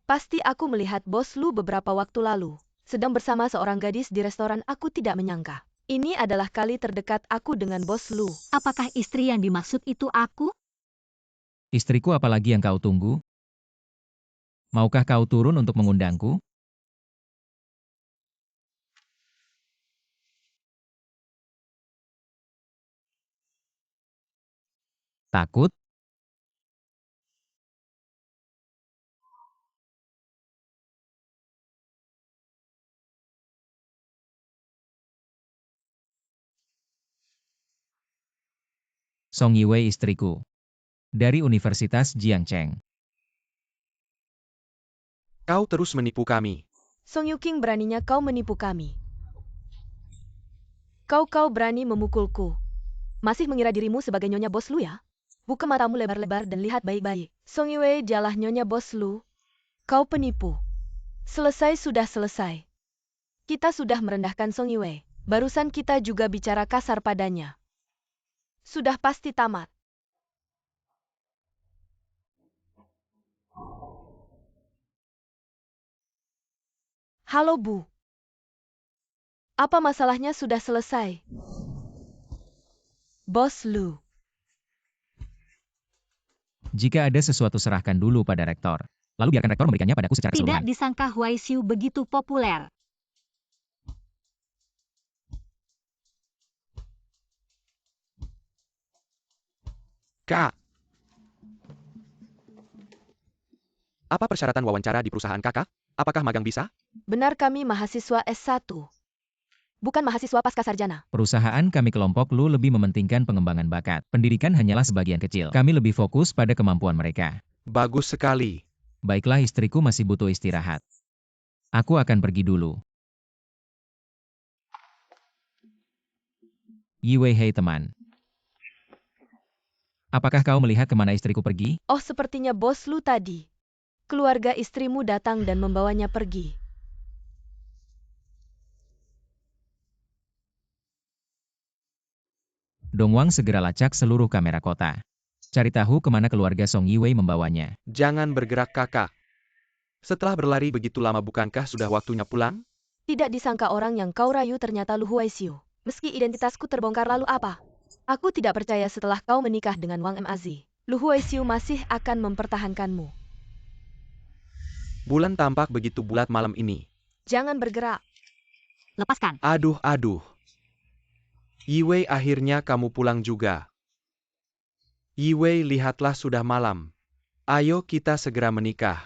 Pasti aku melihat bos Lu beberapa waktu lalu sedang bersama seorang gadis di restoran. Aku tidak menyangka. Ini adalah kali terdekat aku dengan bos Lu. Apakah istri yang dimaksud itu aku? Istriku, apalagi yang kau tunggu? Maukah kau turun untuk mengundangku? Takut? Song Yiwei istriku. Dari Universitas Jiangcheng. Kau terus menipu kami. Song Yuking, beraninya kau menipu kami. Kau berani memukulku. Masih mengira dirimu sebagai Nyonya Bos Lu ya? Buka matamu lebar-lebar dan lihat baik-baik. Song Yue jalah Nyonya Bos Lu. Kau penipu. Selesai sudah selesai. Kita sudah merendahkan Song Yue. Barusan kita juga bicara kasar padanya. Sudah pasti tamat. Halo Bu. Apa masalahnya sudah selesai? Bos Lu. Jika ada sesuatu serahkan dulu pada rektor. Lalu biarkan rektor memberikannya padaku secara Tidak keseluruhan. disangka Huai Xiu begitu populer. Kak. Apa persyaratan wawancara di perusahaan kakak? Apakah magang bisa? Benar, kami mahasiswa S1. Bukan mahasiswa pasca sarjana. Perusahaan kami kelompok Lu lebih mementingkan pengembangan bakat. Pendidikan hanyalah sebagian kecil. Kami lebih fokus pada kemampuan mereka. Bagus sekali. Baiklah, istriku masih butuh istirahat. Aku akan pergi dulu. Yiwei, hei teman. Apakah kau melihat kemana istriku pergi? Oh, sepertinya Bos Lu tadi. Keluarga istrimu datang dan membawanya pergi. Dongwang segera lacak seluruh kamera kota. Cari tahu kemana keluarga Song Yiwei membawanya. Jangan bergerak kakak. Setelah berlari begitu lama, bukankah sudah waktunya pulang? Tidak disangka orang yang kau rayu ternyata Lu Huaisiu. Meski identitasku terbongkar, lalu apa? Aku tidak percaya setelah kau menikah dengan Wang Mazi, Lu Huaisiu masih akan mempertahankanmu. Bulan tampak begitu bulat malam ini. Jangan bergerak. Lepaskan. Aduh. Yiwei, akhirnya kamu pulang juga. Yiwei, lihatlah sudah malam. Ayo kita segera menikah.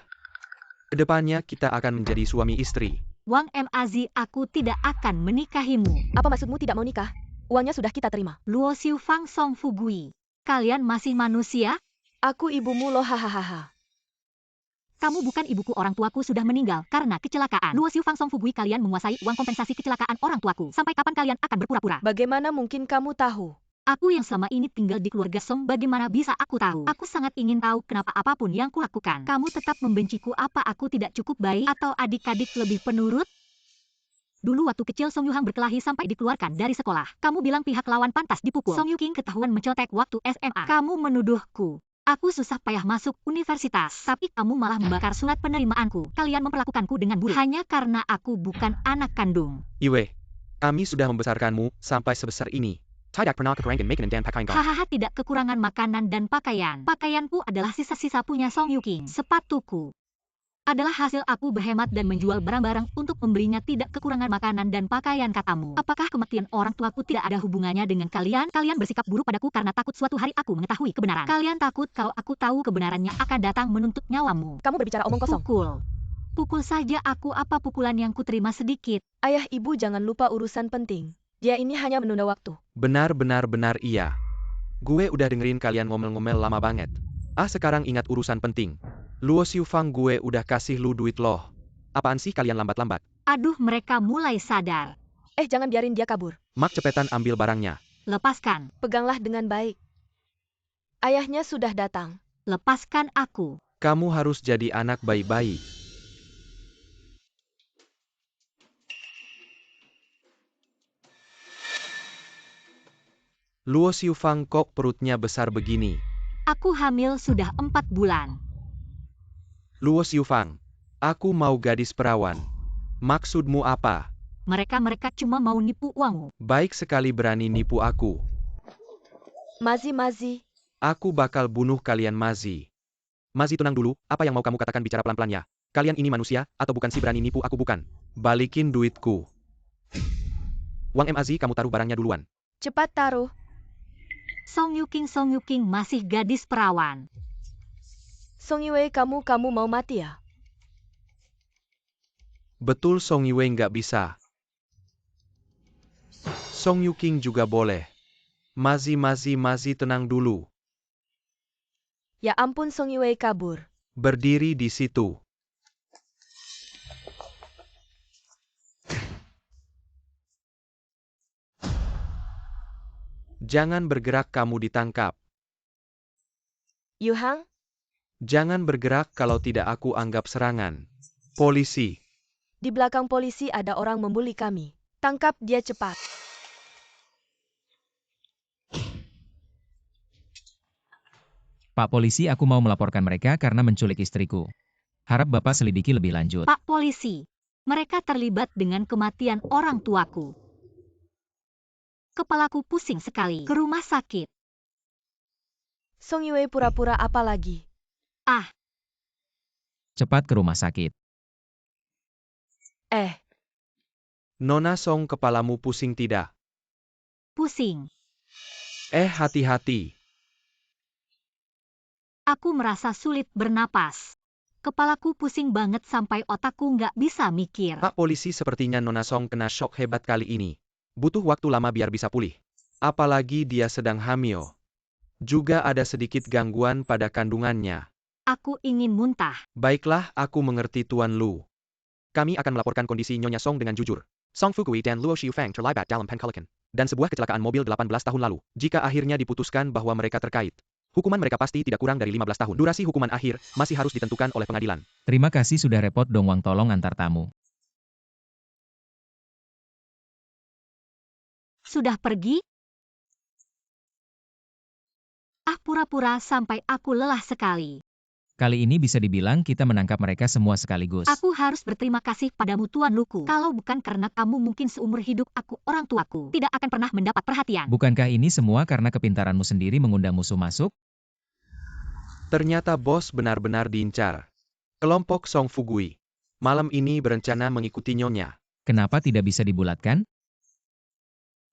Kedepannya kita akan menjadi suami istri. Wang Mazi, aku tidak akan menikahimu. Apa maksudmu tidak mau nikah? Uangnya sudah kita terima. Luo Xiu Fang Song Fugui. Kalian masih manusia? Aku ibumu loh, hahaha. Kamu bukan ibuku, orang tuaku sudah meninggal karena kecelakaan. Luo Xiu Fang Song Fugui, kalian menguasai uang kompensasi kecelakaan orang tuaku. Sampai kapan kalian akan berpura-pura? Bagaimana mungkin kamu tahu? Aku yang selama ini tinggal di keluarga Song, bagaimana bisa aku tahu? Aku sangat ingin tahu kenapa apapun yang kulakukan. Kamu tetap membenciku, apa aku tidak cukup baik atau adik-adik lebih penurut? Dulu waktu kecil Song Yuhang berkelahi sampai dikeluarkan dari sekolah. Kamu bilang pihak lawan pantas dipukul. Song Yuking ketahuan mencontek waktu SMA. Kamu menuduhku. Aku susah payah masuk universitas, tapi kamu malah membakar surat penerimaanku. Kalian memperlakukanku dengan buruk hanya karena aku bukan anak kandung. Yiwei, kami sudah membesarkanmu sampai sebesar ini. Tidak pernah kekurangan makanan dan pakaian. Hahaha, tidak kekurangan makanan dan pakaian. Pakaianku adalah sisa-sisa punya Song Yuking. Sepatuku adalah hasil aku berhemat dan menjual barang-barang untuk membelinya, tidak kekurangan makanan dan pakaian, katamu. Apakah kematian orang tuaku tidak ada hubungannya dengan kalian? Kalian bersikap buruk padaku karena takut suatu hari aku mengetahui kebenaran. Kalian takut kalau aku tahu kebenarannya akan datang menuntut nyawamu. Kamu berbicara omong kosong. Pukul saja aku, apa pukulan yang kuterima sedikit. Ayah, ibu jangan lupa urusan penting. Dia ini hanya menunda waktu. Benar iya. Gue udah dengerin kalian ngomel-ngomel lama banget. Sekarang ingat urusan penting. Luo Xiu Fang, gue udah kasih lu duit loh. Apaan sih kalian lambat-lambat? Aduh, mereka mulai sadar. Jangan biarin dia kabur. Mak, cepetan ambil barangnya. Lepaskan. Peganglah dengan baik. Ayahnya sudah datang. Lepaskan aku. Kamu harus jadi anak baik-baik. Luo Xiu Fang, kok perutnya besar begini? Aku hamil sudah 4 bulan. Luo Xiu Fang, aku mau gadis perawan. Maksudmu apa? Mereka cuma mau nipu uangmu. Baik sekali berani nipu aku. Mazi. Aku bakal bunuh kalian, Mazi. Mazi, tenang dulu, apa yang mau kamu katakan, bicara pelan-pelan ya. Kalian ini manusia, atau bukan sih berani nipu aku? Bukan. Balikin duitku. Wang Mazi, kamu taruh barangnya duluan. Cepat taruh. Song Yuking masih gadis perawan. Song Yiwei, kamu mau mati, ya? Betul, Song Yiwei nggak bisa. Song Yuking juga boleh. Mazi tenang dulu. Ya ampun, Song Yue kabur. Berdiri di situ. Jangan bergerak, kamu ditangkap. Yuhang, Jangan bergerak kalau tidak aku anggap serangan. Polisi. di belakang polisi ada orang membuli kami. Tangkap dia cepat. Pak polisi, aku mau melaporkan mereka karena menculik istriku. Harap Bapak selidiki lebih lanjut. Pak polisi, mereka terlibat dengan kematian orang tuaku. Kepalaku pusing sekali. Ke rumah sakit. Song Yue pura-pura apa lagi? Ah, Cepat ke rumah sakit. Nona Song, kepalamu pusing tidak? pusing. Hati-hati. Aku merasa sulit bernapas. Kepalaku pusing banget sampai otakku nggak bisa mikir. Pak polisi, sepertinya Nona Song kena shock hebat kali ini. Butuh waktu lama biar bisa pulih. Apalagi dia sedang hamil. Juga ada sedikit gangguan pada kandungannya. Aku ingin muntah. Baiklah, aku mengerti Tuan Lu. Kami akan melaporkan kondisi Nyonya Song dengan jujur. Song Fugui dan Luo Xiufang terlibat dalam penculikan dan sebuah kecelakaan mobil 18 tahun lalu. Jika akhirnya diputuskan bahwa mereka terkait, hukuman mereka pasti tidak kurang dari 15 tahun. Durasi hukuman akhir masih harus ditentukan oleh pengadilan. Terima kasih sudah repot dong Wang, tolong antar tamu. Sudah pergi? Ah, pura-pura sampai aku lelah sekali. Kali ini bisa dibilang kita menangkap mereka semua sekaligus. Aku harus berterima kasih padamu Tuan Luku. Kalau bukan karena kamu, mungkin seumur hidup aku, orang tuaku, tidak akan pernah mendapat perhatian. Bukankah ini semua karena kepintaranmu sendiri mengundang musuh masuk? Ternyata bos benar-benar diincar. Kelompok Song Fugui malam ini berencana mengikuti Nyonya. Kenapa tidak bisa dibulatkan?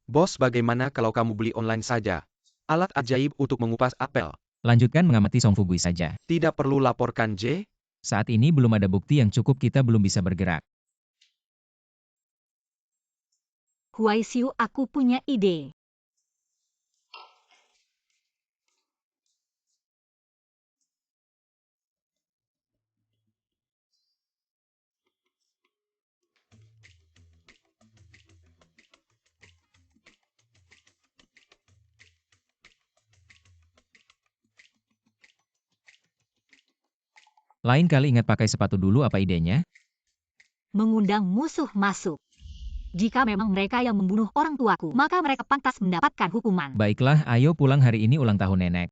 Bos, bagaimana kalau kamu beli online saja? Alat ajaib untuk mengupas apel. Lanjutkan mengamati Song Fugui saja. Tidak perlu laporkan J. Saat ini belum ada bukti yang cukup, kita belum bisa bergerak. Huai Xiu, aku punya ide. Lain kali ingat pakai sepatu dulu, apa idenya? Mengundang musuh masuk. Jika memang mereka yang membunuh orang tuaku, maka mereka pantas mendapatkan hukuman. Baiklah, ayo pulang, hari ini ulang tahun nenek.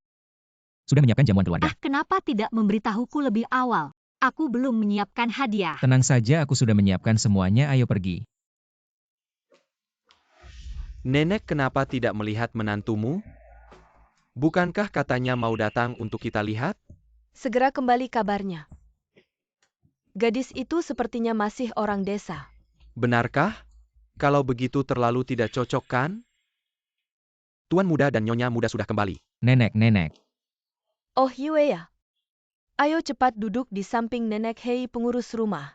Sudah menyiapkan jamuan keluarga? Ah, kenapa tidak memberitahuku lebih awal? Aku belum menyiapkan hadiah. Tenang saja, aku sudah menyiapkan semuanya, ayo pergi. Nenek kenapa tidak melihat menantumu? Bukankah katanya mau datang untuk kita lihat? Segera kembali kabarnya. Gadis itu sepertinya masih orang desa. Benarkah? Kalau begitu terlalu tidak cocok kan? Tuan muda dan Nyonya muda sudah kembali. Nenek. Oh Yue ya. Ayo cepat duduk di samping Nenek Hei, pengurus rumah.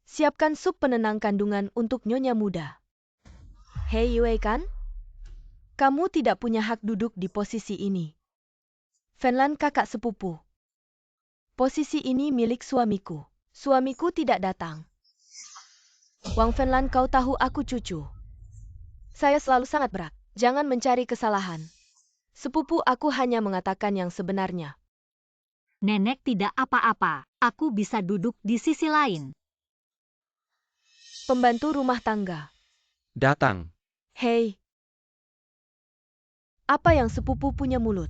Siapkan sup penenang kandungan untuk Nyonya muda. Hei Yue kan? Kamu tidak punya hak duduk di posisi ini. Fenlan kakak sepupu. Posisi ini milik suamiku. Suamiku tidak datang. Wang Fenlan, kau tahu aku cucu. Saya selalu sangat berat. Jangan mencari kesalahan. Sepupu aku hanya mengatakan yang sebenarnya. Nenek tidak apa-apa. Aku bisa duduk di sisi lain. Pembantu rumah tangga. Datang. Hei. Apa yang sepupu punya mulut?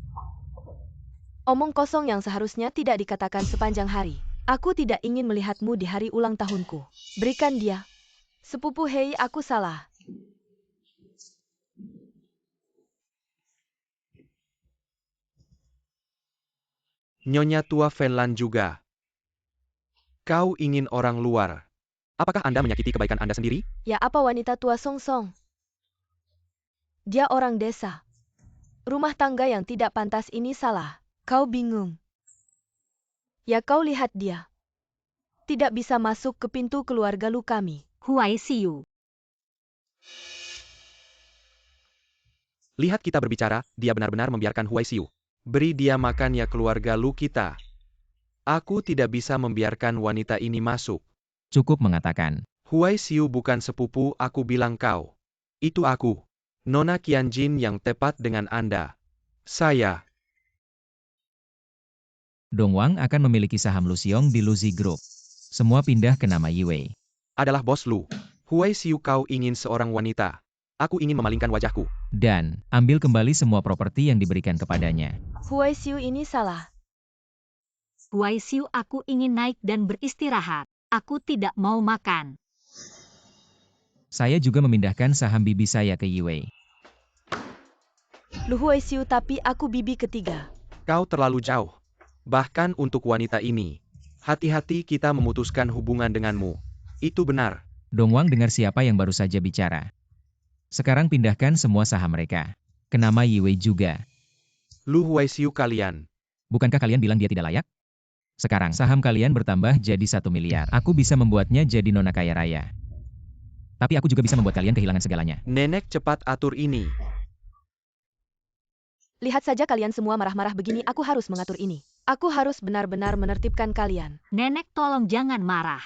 Omong kosong yang seharusnya tidak dikatakan sepanjang hari. Aku tidak ingin melihatmu di hari ulang tahunku. Berikan dia. Sepupu Hei, aku salah. Nyonya tua Fenlan juga. Kau ingin orang luar. Apakah Anda menyakiti kebaikan Anda sendiri? Ya, apa wanita tua Song Song? Dia orang desa. Rumah tangga yang tidak pantas ini salah. Kau bingung. Ya, kau lihat dia. Tidak bisa masuk ke pintu keluarga lu kami. Huai Xiu. Lihat kita berbicara, dia benar-benar membiarkan Huai Xiu. Beri dia makan ya keluarga Lu kita. Aku tidak bisa membiarkan wanita ini masuk. Cukup mengatakan. Huai Xiu bukan sepupu, aku bilang kau. Itu aku. Nona Qianjin yang tepat dengan Anda. Saya. Dongwang akan memiliki saham Luxiong di Luzi Group. Semua pindah ke nama Yiwei. Adalah bos Lu. Huai Xiu kau ingin seorang wanita. Aku ingin memalingkan wajahku. Dan, ambil kembali semua properti yang diberikan kepadanya. Huai Xiu ini salah. Huai Xiu, aku ingin naik dan beristirahat. Aku tidak mau makan. Saya juga memindahkan saham bibi saya ke Yiwei. Lu Huai Xiu tapi aku bibi ketiga. Kau terlalu jauh. Bahkan untuk wanita ini. Hati-hati kita memutuskan hubungan denganmu. Itu benar. Dongwang dengar siapa yang baru saja bicara. Sekarang pindahkan semua saham mereka. Ke nama Yiwei juga. Lu Huai Xiu kalian. Bukankah kalian bilang dia tidak layak? Sekarang saham kalian bertambah jadi 1 miliar. Aku bisa membuatnya jadi nona kaya raya. Tapi aku juga bisa membuat kalian kehilangan segalanya. Nenek cepat atur ini. Lihat saja kalian semua marah-marah begini, aku harus mengatur ini. Aku harus benar-benar menertibkan kalian. Nenek, tolong jangan marah.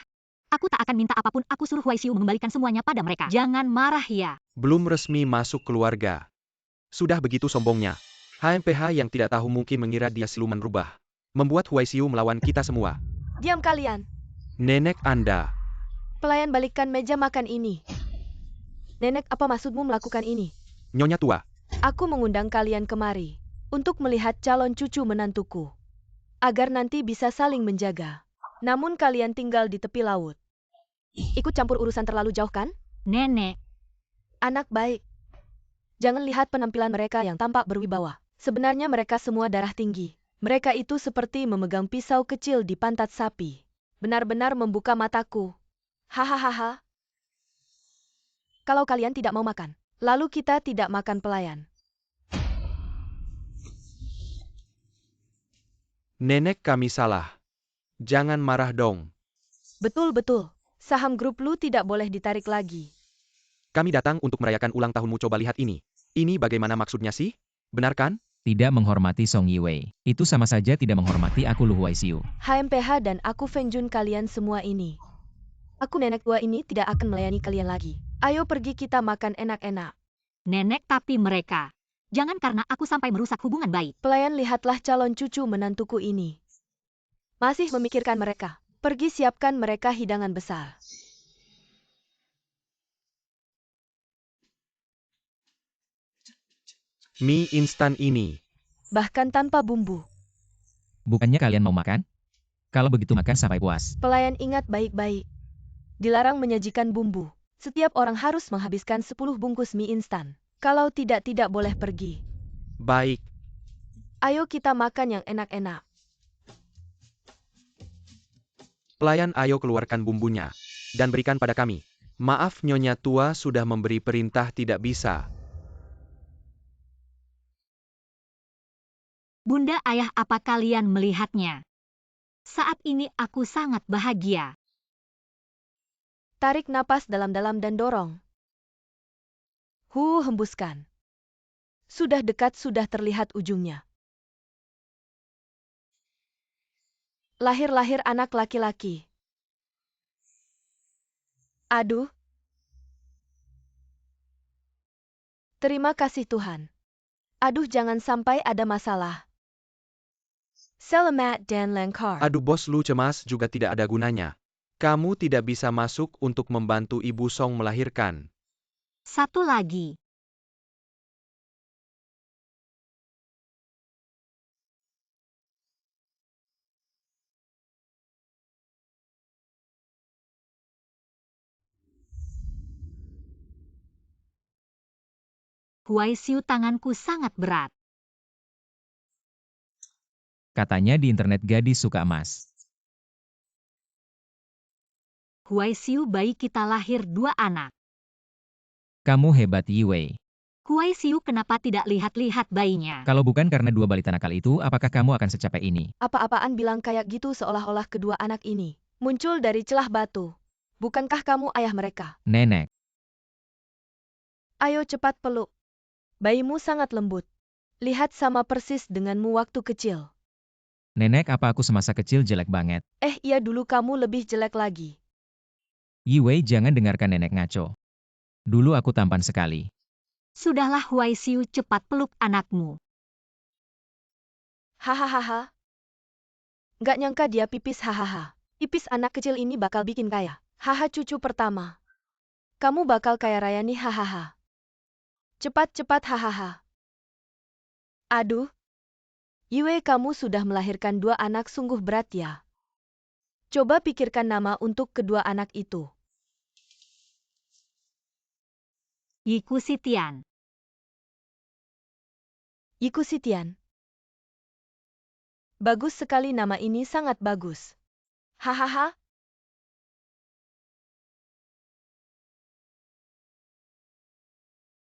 Aku tak akan minta apapun, aku suruh Huai Xiu mengembalikan semuanya pada mereka. Jangan marah ya. Belum resmi masuk keluarga. Sudah begitu sombongnya. HMPH yang tidak tahu mungkin mengira dia siluman rubah. Membuat Huai Xiu melawan kita semua. Diam kalian. Nenek Anda. Pelayan balikkan meja makan ini. Nenek, apa maksudmu melakukan ini? Nyonya tua. Aku mengundang kalian kemari untuk melihat calon cucu menantuku. Agar nanti bisa saling menjaga. Namun kalian tinggal di tepi laut. Ikut campur urusan terlalu jauh kan? Nenek, Anak baik. Jangan lihat penampilan mereka yang tampak berwibawa. Sebenarnya mereka semua darah tinggi. Mereka itu seperti memegang pisau kecil di pantat sapi. Benar-benar membuka mataku. Hahaha. Kalau kalian tidak mau makan, lalu kita tidak makan pelayan. Nenek kami salah. Jangan marah dong. Betul-betul. Saham grup Lu tidak boleh ditarik lagi. Kami datang untuk merayakan ulang tahunmu, coba lihat ini. Ini bagaimana maksudnya sih? Benar kan? Tidak menghormati Song Yiwei. Itu sama saja tidak menghormati aku Lu Huai Xiu. HMPH dan aku Feng Jun kalian semua ini. Aku nenek tua ini tidak akan melayani kalian lagi. Ayo pergi kita makan enak-enak. nenek, tapi mereka. Jangan karena aku sampai merusak hubungan baik. Pelayan, lihatlah calon cucu menantuku ini. Masih memikirkan mereka. Pergi siapkan mereka hidangan besar. Mie instan ini. Bahkan tanpa bumbu. Bukannya kalian mau makan? Kalau begitu makan sampai puas. Pelayan, ingat baik-baik. Dilarang menyajikan bumbu. Setiap orang harus menghabiskan 10 bungkus mie instan. Kalau tidak boleh pergi. Baik. Ayo kita makan yang enak-enak. Pelayan, ayo keluarkan bumbunya. Dan berikan pada kami. Maaf Nyonya tua sudah memberi perintah tidak bisa. Bunda, ayah, apa kalian melihatnya? Saat ini aku sangat bahagia. Tarik napas dalam-dalam dan dorong. Hembuskan. Sudah dekat, sudah terlihat ujungnya. Lahir anak laki-laki. Aduh. Terima kasih Tuhan. Aduh, jangan sampai ada masalah. Selamat dan Langkar. Aduh bos, Lu cemas juga tidak ada gunanya. Kamu tidak bisa masuk untuk membantu Ibu Song melahirkan. Satu lagi. Huai Xiu, tanganku sangat berat. Katanya di internet gadis suka emas. Huai Xiu, bayi kita lahir 2 anak. Kamu hebat Yiwei. Huai Xiu, kenapa tidak lihat-lihat bayinya? Kalau bukan karena 2 balita nakal itu, apakah kamu akan secapek ini? Apa-apaan bilang kayak gitu seolah-olah kedua anak ini muncul dari celah batu. Bukankah kamu ayah mereka? Nenek. Ayo cepat peluk. Bayimu sangat lembut. Lihat sama persis denganmu waktu kecil. Nenek, apa aku semasa kecil jelek banget? Iya dulu kamu lebih jelek lagi. Yiwei, jangan dengarkan nenek ngaco. Dulu aku tampan sekali. Sudahlah Huai Xiu, cepat peluk anakmu. Hahaha. Nggak nyangka dia pipis hahaha. Pipis anak kecil ini bakal bikin kaya. Haha cucu pertama. Kamu bakal kaya raya nih hahaha. Cepat-cepat hahaha. Aduh. Yue, kamu sudah melahirkan 2 anak, sungguh berat ya. Coba pikirkan nama untuk kedua anak itu. Yiku Sitian. Yiku Sitian. Bagus sekali, nama ini sangat bagus. Hahaha.